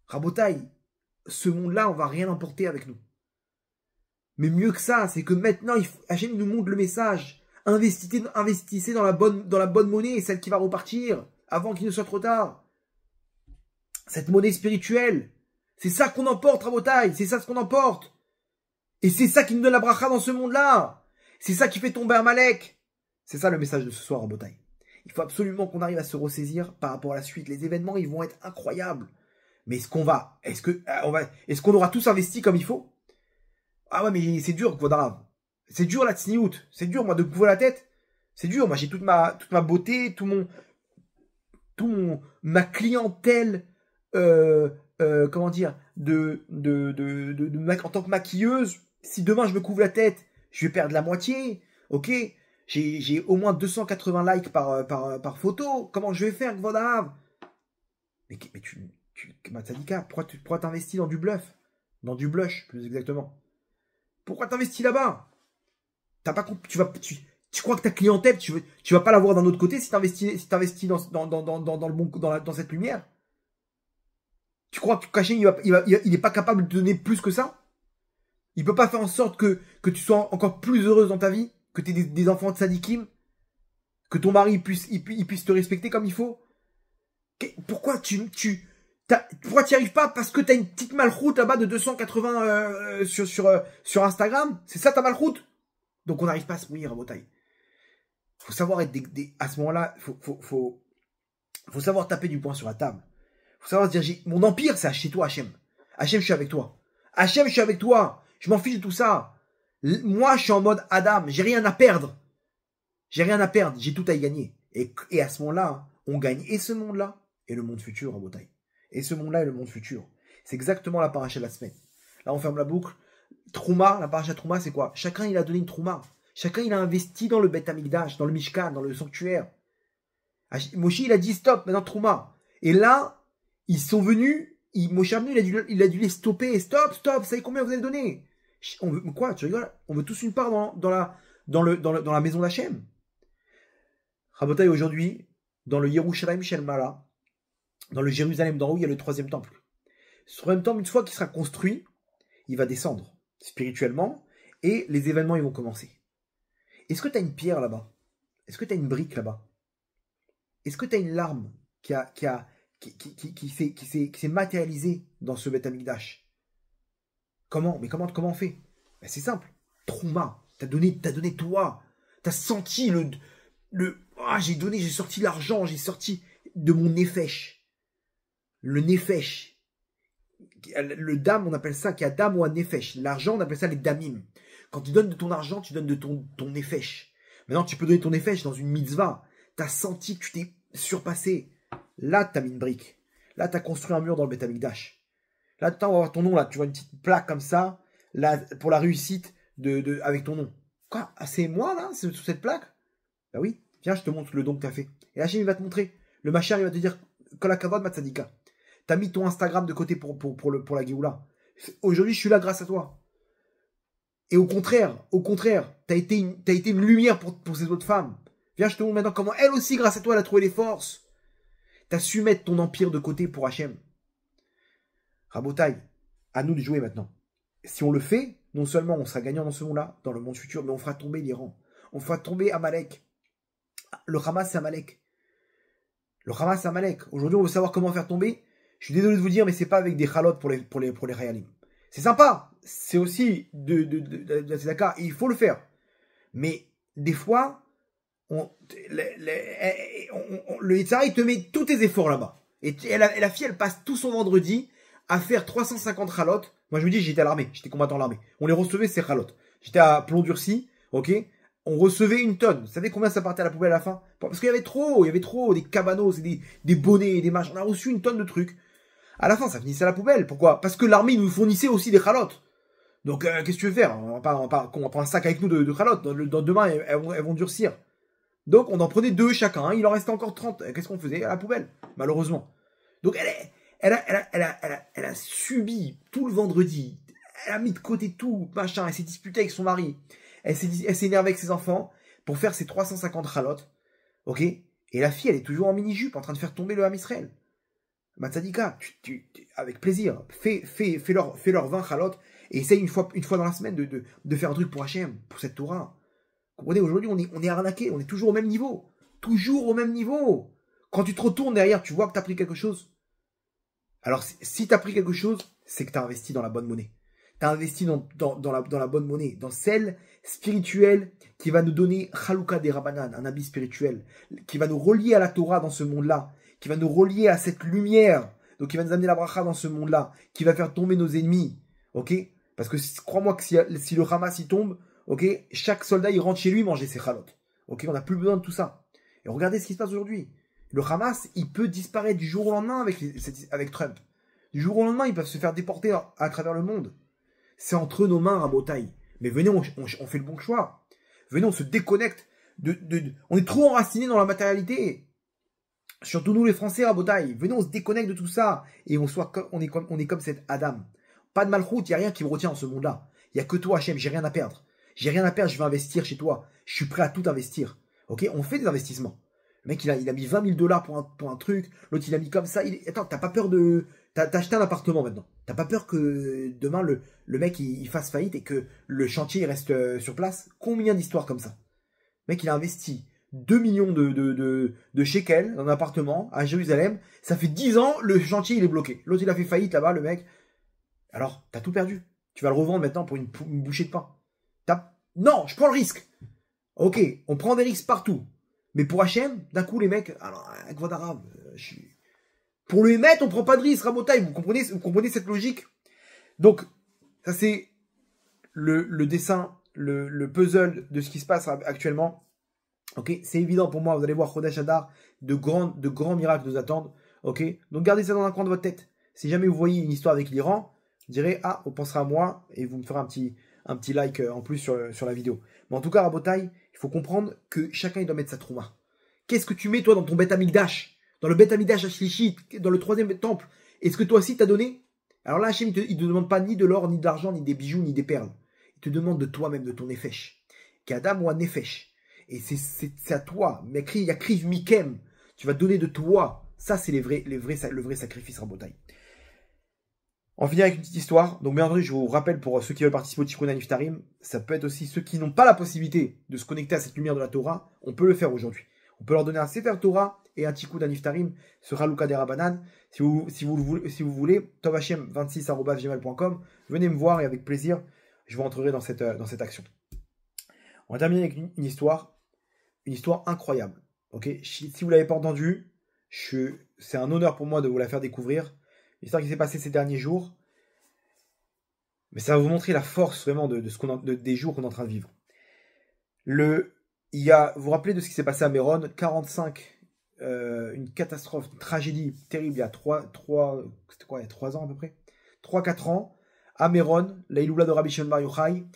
Rabotaille, ce monde-là, on va rien emporter avec nous. Mais mieux que ça, c'est que maintenant, Hachem nous montre le message. Investissez dans la bonne monnaie, celle qui va repartir avant qu'il ne soit trop tard. Cette monnaie spirituelle, c'est ça qu'on emporte, Rabotaille, c'est ça ce qu'on emporte. Et c'est ça qui nous donne la bracha dans ce monde-là. C'est ça qui fait tomber Amalek. C'est ça le message de ce soir, Rabotaille. Il faut absolument qu'on arrive à se ressaisir par rapport à la suite. Les événements, ils vont être incroyables. Mais est-ce qu'on aura tous investi comme il faut? Ah ouais, mais c'est dur, Kvodrav. C'est dur la tsniout. C'est dur, moi, de couvrir la tête. C'est dur, moi, j'ai toute ma beauté, ma clientèle, comment dire, en tant que maquilleuse. Si demain je me couvre la tête, je vais perdre la moitié. Ok? J'ai au moins 280 likes par photo. Comment je vais faire, Kvodrav? Mais Matzadika, pourquoi t'investis dans du bluff? Dans du blush, plus exactement. Pourquoi t'investis là-bas? Tu crois que ta clientèle, tu vas pas l'avoir d'un autre côté si t'investis dans cette lumière? Tu crois que Hachem, il est pas capable de te donner plus que ça? Il peut pas faire en sorte que tu sois encore plus heureuse dans ta vie, que tu aies des enfants de sadikim, que ton mari puisse te respecter comme il faut? Pourquoi tu n'y arrives pas? Parce que tu as une petite malroute là-bas de 280 sur Instagram? C'est ça ta malroute? Donc on n'arrive pas à se mouiller, Rabotaille. Faut savoir être à ce moment-là, faut savoir taper du poing sur la table. Faut savoir se dire, mon empire, c'est chez toi, Hachem. Hachem, je suis avec toi. Hachem, je suis avec toi. Je m'en fiche de tout ça. Moi, je suis en mode Adam. J'ai rien à perdre. J'ai rien à perdre. J'ai tout à y gagner. Et à ce moment-là, on gagne et ce monde-là et le monde futur, Rabotaille. Et ce monde-là et le monde futur. C'est exactement la paracha de la semaine. Là, on ferme la boucle. Trouma, la paracha Trouma, c'est quoi? Chacun, il a donné une Trouma. Chacun, il a investi dans le Beth Amikdash, dans le Mishkan, dans le sanctuaire. Moshe, il a dit stop, maintenant Trouma. Et là, ils sont venus, Moshe Rabbeinu, il a dû les stopper. Stop, vous savez combien vous avez donné? Quoi, tu rigoles? On veut tous une part dans la maison d'Hachem. Rabotaï, aujourd'hui, dans le Yerushalayim Shel Mala, dans le Jérusalem d'en haut, il y a le 3e temple. Ce 3e temple, une fois qu'il sera construit, il va descendre spirituellement et les événements ils vont commencer. Est-ce que tu as une pierre là-bas? Est-ce que tu as une brique là-bas? Est-ce que tu as une larme qui s'est matérialisée dans ce Beth Amikdash? Comment on fait? Ben, c'est simple. Trouma, t'as donné toi. T'as senti j'ai sorti l'argent, j'ai sorti de mon nefesh. Le nefesh. Le dam, on appelle ça, qui a dam ou un nefesh. L'argent, on appelle ça les damim. Quand tu donnes de ton argent, tu donnes de ton nefesh. Maintenant, tu peux donner ton nefesh dans une mitzvah. T'as senti que tu t'es surpassé. Là, t'as mis une brique. Là, t'as construit un mur dans le Beth Amikdash. Là, on va voir ton nom, là. Tu vois une petite plaque comme ça, là, pour la réussite avec ton nom. Quoi? Ah, c'est moi, là, sous cette plaque? Bah oui. Viens, je te montre le don que t'as fait. Et Hachem, il va te montrer. Le machar, il va te dire, Kol hakavod matzadika. T'as mis ton Instagram de côté pour la Géoula. Aujourd'hui, je suis là grâce à toi. Et au contraire, t'as été une lumière pour ces autres femmes. Viens, je te montre maintenant comment elle aussi, grâce à toi, elle a trouvé les forces. T'as su mettre ton empire de côté pour Hachem. Rabotaï, à nous de jouer maintenant. Si on le fait, non seulement on sera gagnant dans ce monde-là, dans le monde futur, mais on fera tomber l'Iran. On fera tomber Amalek. Le Hamas, c'est Amalek. Le Hamas, c'est Amalek. Aujourd'hui, on veut savoir comment faire tomber. Je suis désolé de vous dire, mais c'est pas avec des chalotes pour les Réalim. C'est sympa. C'est aussi de Tzedaka. Il faut le faire. Mais des fois, le Yitzhara, il te met tous tes efforts là-bas. Et la fille, elle passe tout son vendredi à faire 350 chalotes. Moi, je me dis, j'étais à l'armée. J'étais combattant à l'armée. On les recevait, ces chalotes. J'étais à plomb durci. Ok. on recevait une tonne. Vous savez combien ça partait à la poubelle à la fin? Parce qu'il y avait trop, des cabanos, des bonnets, des machins. On a reçu une tonne de trucs. À la fin, ça finissait à la poubelle. Pourquoi? Parce que l'armée nous fournissait aussi des chalotes. Donc, qu'est-ce que tu veux faire? On prend un sac avec nous de chalotes. Dans demain, elles vont durcir. Donc, on en prenait 2 chacun. Hein. Il en restait encore 30. Qu'est-ce qu'on faisait? À la poubelle, malheureusement. Donc, elle a subi tout le vendredi. Elle a mis de côté tout, machin. Elle s'est disputée avec son mari. Elle s'est énervée avec ses enfants pour faire ses 350 chalotes. Ok? Et la fille, elle est toujours en mini-jupe en train de faire tomber le Ham Israël. Matzadika, avec plaisir, fais leur 20 chalotes et essaye une fois dans la semaine de faire un truc pour Hachem, pour cette Torah. Comprenez, aujourd'hui, on est arnaqué, on est toujours au même niveau. Toujours au même niveau. Quand tu te retournes derrière, tu vois que tu as pris quelque chose. Alors, si tu as pris quelque chose, c'est que tu as investi dans la bonne monnaie. Tu as investi dans la bonne monnaie, dans celle spirituelle qui va nous donner Chaluka des Rabbanan, un habit spirituel, qui va nous relier à la Torah dans ce monde-là, qui va nous relier à cette lumière, donc qui va nous amener la bracha dans ce monde-là, qui va faire tomber nos ennemis, ok? Parce que crois-moi que si le Hamas y tombe, ok, chaque soldat il rentre chez lui manger ses chalotes, ok? On n'a plus besoin de tout ça. Et regardez ce qui se passe aujourd'hui. Le Hamas, il peut disparaître du jour au lendemain avec Trump. Du jour au lendemain, ils peuvent se faire déporter à travers le monde. C'est entre nos mains, Rabotaï. Mais venez, on fait le bon choix. Venez, on se déconnecte. On est trop enracinés dans la matérialité. Surtout nous les Français, Rabotaï. Venez, on se déconnecte de tout ça. Et on est comme cet Adam. Pas de malchoute, il n'y a rien qui me retient dans ce monde-là. Il n'y a que toi, Hachem, j'ai rien à perdre. J'ai rien à perdre, je vais investir chez toi. Je suis prêt à tout investir. Ok, on fait des investissements. Le mec, il a mis 20 000 $ pour un truc. L'autre, il a mis comme ça. Attends, t'as pas peur de... T'as acheté un appartement maintenant. T'as pas peur que demain, le mec, il fasse faillite et que le chantier il reste sur place? Combien d'histoires comme ça? Le mec, il a investi 2 millions de shekels dans un appartement à Jérusalem. Ça fait 10 ans, le chantier, il est bloqué. L'autre, il a fait faillite là-bas, le mec. Alors, t'as tout perdu. Tu vas le revendre maintenant pour une bouchée de pain. Non, je prends le risque. Ok, on prend des risques partout. Mais pour Hachem, d'un coup, les mecs, alors, avec voix d'arabe, pour le émettre, on prend pas de risque, Rabotaï, vous comprenez cette logique? Donc, ça c'est le dessin, le puzzle de ce qui se passe actuellement. Ok, c'est évident pour moi, vous allez voir Chodesh Adar, de grands miracles nous attendent. Ok, donc gardez ça dans un coin de votre tête. Si jamais vous voyez une histoire avec l'Iran, vous direz, ah, on pensera à moi, et vous me ferez un petit like en plus sur la vidéo. Mais en tout cas, Rabotaï, il faut comprendre que chacun il doit mettre sa trouma. Qu'est-ce que tu mets toi dans ton Beth Amikdash? Dans le Beth Amikdash Ashlishi, dans le 3e temple? Est-ce que toi aussi t'as donné? Alors là, Hachem, il te demande pas ni de l'or, ni de l'argent, ni des bijoux, ni des perles. Il te demande de toi-même, de ton nefesh. Qu'Adam ou un nefesh. Et c'est à toi. Mais il y a kriv mikem. Tu vas donner de toi. Ça, c'est le vrai sacrifice, Rabotaï. On finit avec une petite histoire. Donc, bien entendu, je vous rappelle pour ceux qui veulent participer au Tikkun Niftarim, ça peut être aussi ceux qui n'ont pas la possibilité de se connecter à cette lumière de la Torah. On peut le faire aujourd'hui. On peut leur donner un Sefer Torah et un Tikkun Niftarim sur Chaluka des Rabbanan. Si vous voulez, tovachem26@gmail.com. Venez me voir et avec plaisir, je vous rentrerai dans cette action. On va terminer avec une histoire incroyable. Ok, si vous l'avez pas entendu, c'est un honneur pour moi de vous la faire découvrir. L'histoire qui s'est passée ces derniers jours, mais ça va vous montrer la force vraiment des jours qu'on est en train de vivre. Vous vous rappelez de ce qui s'est passé à Méron, 45, une catastrophe, une tragédie terrible il y a 3 ans à peu près, 3-4 ans, à Méron, la Iloula de Rabbi Shimon Bar Yochai,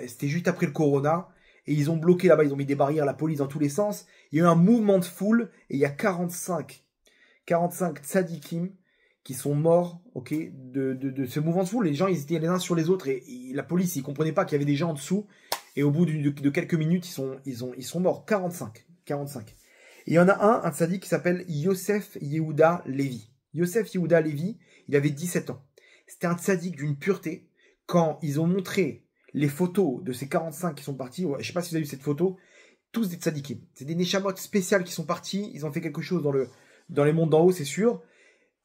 c'était juste après le Corona, et ils ont bloqué là-bas, ils ont mis des barrières, la police dans tous les sens, il y a eu un mouvement de foule, et il y a 45 tzadikim qui sont morts, ok, de ce mouvement de foule. Les gens, ils étaient les uns sur les autres, et la police, ils comprenaient pas qu'il y avait des gens en dessous, et au bout de quelques minutes, ils sont morts. 45. Et il y en a un tzadik qui s'appelle Yosef Yehuda Levi. Yosef Yehuda Levi, il avait 17 ans. C'était un tzadik d'une pureté. Quand ils ont montré les photos de ces 45 qui sont partis, je sais pas si vous avez vu cette photo, tous des tzadikim. C'est des neshamot spéciales qui sont partis, ils ont fait quelque chose dans les mondes d'en haut, c'est sûr.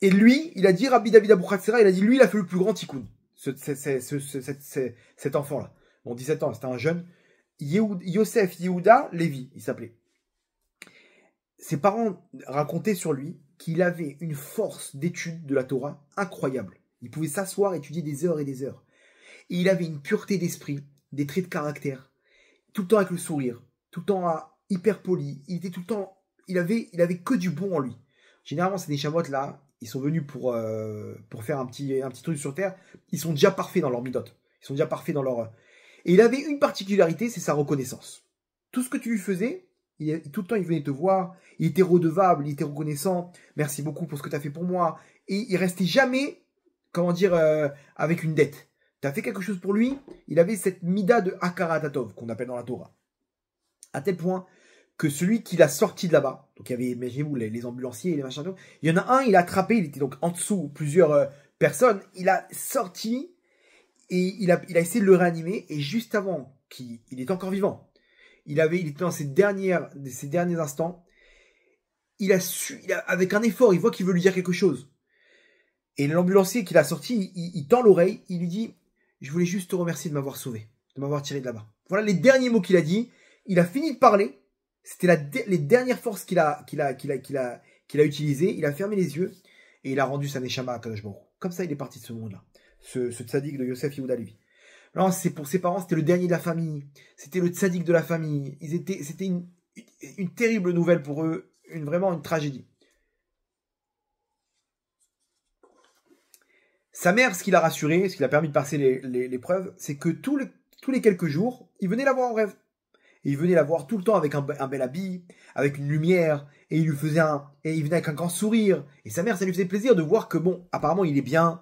Et lui, il a dit, Rabbi David Abouchatzera, il a dit, lui, il a fait le plus grand tikkun. Cet enfant-là. Bon, 17 ans, c'était un jeune. Yosef Yehuda Levi, il s'appelait. Ses parents racontaient sur lui qu'il avait une force d'étude de la Torah incroyable. Il pouvait s'asseoir, étudier des heures et des heures. Et il avait une pureté d'esprit, des traits de caractère, tout le temps avec le sourire. tout le temps hyper poli, il était tout le temps, il avait que du bon en lui. Généralement, ces Neshamot là, ils sont venus pour faire un petit truc sur Terre, ils sont déjà parfaits dans leur midot, ils sont déjà parfaits dans leur... Et il avait une particularité, c'est sa reconnaissance. Tout ce que tu lui faisais, tout le temps il venait te voir, il était redevable, il était reconnaissant, merci beaucoup pour ce que tu as fait pour moi, et il restait jamais, comment dire, avec une dette. Tu as fait quelque chose pour lui, il avait cette mida de Hakarat Hatov, qu'on appelle dans la Torah. À tel point que celui qui l'a sorti de là-bas, donc il y avait, imaginez-vous, les ambulanciers et les machins, il y en a un, il a attrapé, il était donc en dessous, plusieurs personnes, il a sorti, et il a essayé de le réanimer, et juste avant qu'il était encore vivant, il était dans ses derniers instants, avec un effort, il voit qu'il veut lui dire quelque chose. Et l'ambulancier qui l'a sorti, il tend l'oreille, il lui dit, je voulais juste te remercier de m'avoir sauvé, de m'avoir tiré de là-bas. Voilà les derniers mots qu'il a dit. Il a fini de parler. C'était les dernières forces qu'il a utilisées. Il a fermé les yeux et il a rendu sa neshama à Kadosh Baruch Hu. Comme ça, il est parti de ce monde-là. Ce tzaddik de Yosef Yehuda Levi. Alors, c'est pour ses parents, c'était le dernier de la famille. C'était le tzaddik de la famille. C'était une terrible nouvelle pour eux. Vraiment une tragédie. Sa mère, ce qui l'a rassuré, ce qui l'a permis de passer l'épreuve, c'est que tous les quelques jours, il venait la voir en rêve. Et il venait la voir tout le temps avec un bel habit, avec une lumière, et il venait avec un grand sourire. Et sa mère, ça lui faisait plaisir de voir que bon, apparemment il est bien,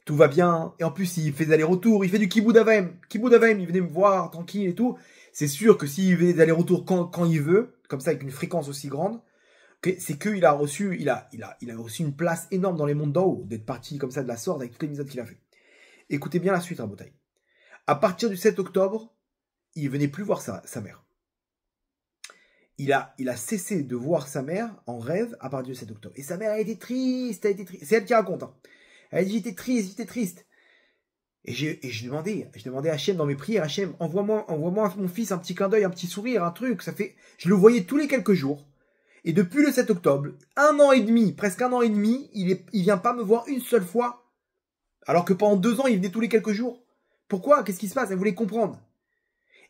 tout va bien, et en plus il fait des allers-retours, il fait du kiboud avem. Kiboud avem, il venait me voir tranquille et tout. C'est sûr que s'il faisait des allers-retours quand il veut, comme ça avec une fréquence aussi grande, c'est qu'il a reçu, il a reçu une place énorme dans les mondes d'en haut, d'être parti comme ça de la sorte avec toutes les mises qu'il a fait. Écoutez bien la suite, Rabotai. À partir du 7 octobre, il venait plus voir sa mère. Il a cessé de voir sa mère en rêve à partir du 7 octobre. Et sa mère a été triste, C'est elle qui raconte. Hein. Elle a dit, j'étais triste. Et je demandais à Hachem dans mes prières, Hachem, envoie-moi mon fils un petit clin d'œil, un petit sourire, un truc. Je le voyais tous les quelques jours. Et depuis le 7 octobre, presque un an et demi, il vient pas me voir une seule fois. Alors que pendant 2 ans, il venait tous les quelques jours. Pourquoi? Qu'est-ce qui se passe? Elle voulait comprendre.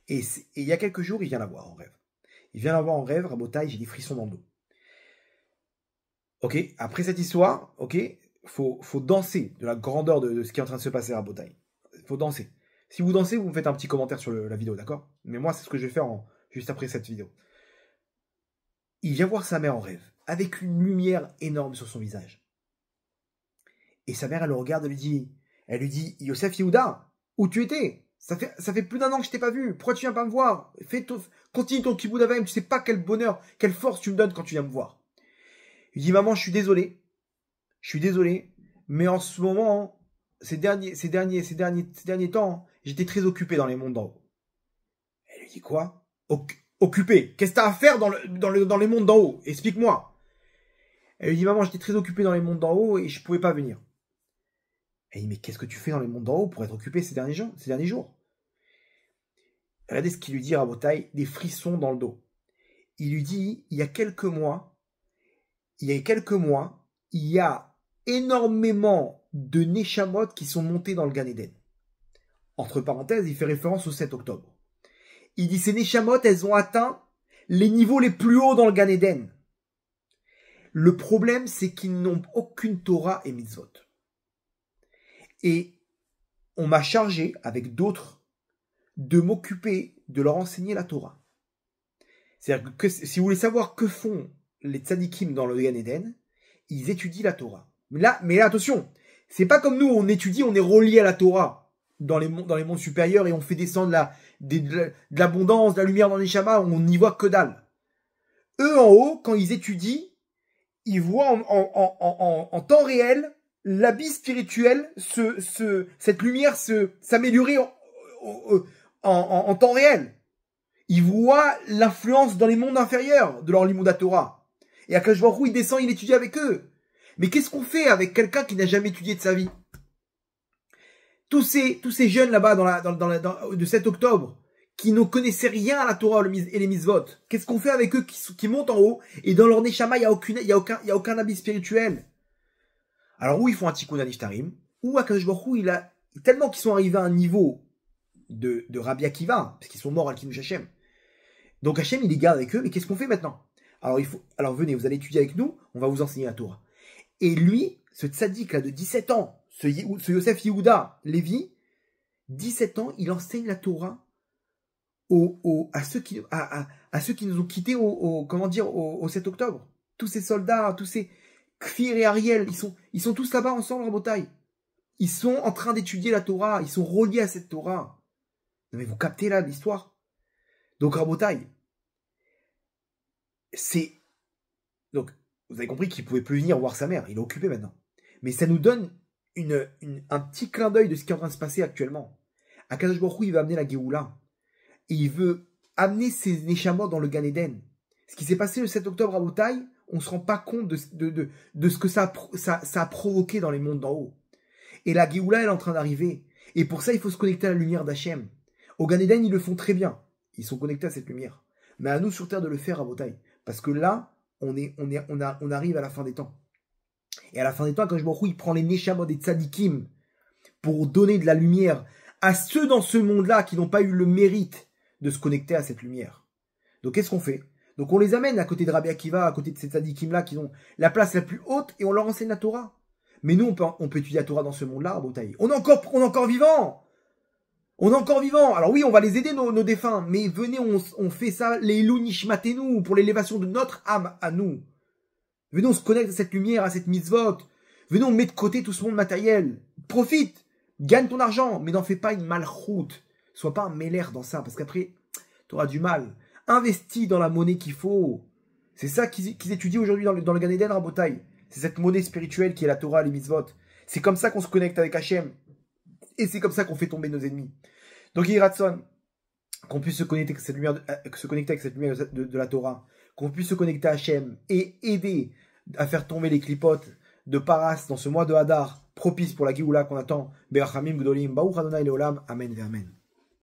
Et il y a quelques jours, il vient la voir en rêve. Il vient la voir en rêve, Rabotai, j'ai des frissons dans le dos. Ok, après cette histoire, ok, faut danser de la grandeur de ce qui est en train de se passer, Rabotai. Faut danser. Si vous dansez, vous me faites un petit commentaire sur la vidéo, d'accord? Mais moi, c'est ce que je vais faire juste après cette vidéo. Il vient voir sa mère en rêve, avec une lumière énorme sur son visage. Et sa mère, elle le regarde, elle lui dit, Yosef Yehuda, où tu étais? Ça fait plus d'1 an que je t'ai pas vu. Pourquoi tu viens pas me voir? Continue ton kiboud avem. Tu sais pas quel bonheur, quelle force tu me donnes quand tu viens me voir. Il dit, maman, je suis désolé, mais en ce moment, ces derniers temps, j'étais très occupé dans les mondes d'en haut. Elle lui dit quoi? Occupé. Qu'est-ce que t'as à faire dans les mondes d'en haut? Explique-moi. Elle lui dit, maman, j'étais très occupé dans les mondes d'en haut et je pouvais pas venir. Elle dit, mais qu'est-ce que tu fais dans les mondes d'en haut pour être occupé ces derniers jours? Regardez ce qu'il lui dit, Rabotai, des frissons dans le dos. Il lui dit, il y a quelques mois, il y a énormément de Neshamot qui sont montés dans le Gan Eden. Entre parenthèses, il fait référence au 7 octobre. Il dit, ces Neshamot, elles ont atteint les niveaux les plus hauts dans le Gan Eden. Le problème, c'est qu'ils n'ont aucune Torah et mitzvot. Et on m'a chargé, avec d'autres, de m'occuper de leur enseigner la Torah. C'est-à-dire que si vous voulez savoir que font les tzadikim dans le Gan Eden, ils étudient la Torah. Mais là, attention, c'est pas comme nous, on étudie, on est relié à la Torah dans les mondes supérieurs et on fait descendre de l'abondance, de la lumière dans les chamas, on n'y voit que dalle. Eux, en haut, quand ils étudient, ils voient en temps réel l'habit spirituel, cette lumière s'améliorer en temps réel. Ils voient l'influence dans les mondes inférieurs de leur Limouda Torah. Et Akadosh Baruch Hu, il descend, il étudie avec eux. Mais qu'est-ce qu'on fait avec quelqu'un qui n'a jamais étudié de sa vie? Tous ces jeunes là-bas de 7 octobre, qui ne connaissaient rien à la Torah et les mitzvot, qu'est-ce qu'on fait avec eux qui montent en haut et dans leur neshama, il y a aucun habit spirituel? Alors, où ils font un tikkun aniftarim, ou Akadosh Baruch Hu, tellement qu'ils sont arrivés à un niveau de Rabbi Akiva, parce qu'ils sont morts à Kiddush Hashem, Donc Hachem, il les garde avec eux, mais qu'est-ce qu'on fait maintenant? Alors venez, vous allez étudier avec nous, on va vous enseigner la Torah. Et lui, ce tzaddik là de 17 ans, ce Yosef Yehuda Lévi, 17 ans, il enseigne la Torah à ceux qui nous ont quittés au 7 octobre. Tous ces soldats, tous ces Kfir et Ariel, ils sont tous là-bas ensemble en bataille. Ils sont en train d'étudier la Torah, ils sont reliés à cette Torah. Non mais vous captez là l'histoire. Donc Rabotai, donc vous avez compris qu'il pouvait plus venir voir sa mère, il est occupé maintenant. Mais ça nous donne un petit clin d'œil de ce qui est en train de se passer actuellement. Akadosh Baruch Hu, il va amener la Géoula. Et il veut amener ses Neshamot dans le Gan Eden. Ce qui s'est passé le 7 octobre à Botaï, on ne se rend pas compte de ce que ça a provoqué dans les mondes d'en haut. Et la Géoula, elle est en train d'arriver. Et pour ça, il faut se connecter à la lumière d'Hachem. Au Gan Eden, ils le font très bien. Ils sont connectés à cette lumière. Mais à nous sur Terre de le faire à Botaï. Parce que là, on arrive à la fin des temps. Et à la fin des temps, quand je il prend les Neshamot des Tzadikim pour donner de la lumière à ceux dans ce monde-là qui n'ont pas eu le mérite de se connecter à cette lumière. Donc qu'est-ce qu'on fait? Donc on les amène à côté de Rabbi Akiva, à côté de ces Tzadikim-là qui ont la place la plus haute et on leur enseigne la Torah. Mais nous, on peut étudier la Torah dans ce monde-là, à Botaï. On est encore vivants. On est encore vivants. Alors oui, on va les aider, nos défunts. Mais venez, on fait ça, les Ilou Nishmatenu, pour l'élévation de notre âme à nous. Venez, on se connecte à cette lumière, à cette mitzvot. Venez, on met de côté tout ce monde matériel. Profite. Gagne ton argent. Mais n'en fais pas une malchoute. Sois pas un mêlère dans ça. Parce qu'après, tu auras du mal. Investis dans la monnaie qu'il faut. C'est ça qu'ils étudient aujourd'hui dans le Gan Eden, Rabotai. C'est cette monnaie spirituelle qui est la Torah, les mitzvot. C'est comme ça qu'on se connecte avec Hachem. Et c'est comme ça qu'on fait tomber nos ennemis. Donc, il y a Ratson, qu'on puisse se connecter avec cette lumière, de la Torah, qu'on puisse se connecter à Hachem et aider à faire tomber les clipotes de Paras dans ce mois de Hadar, propice pour la Géoula qu'on attend. Berachamim Gdolim, Baruch Adonai Leolam, Amen et Amen.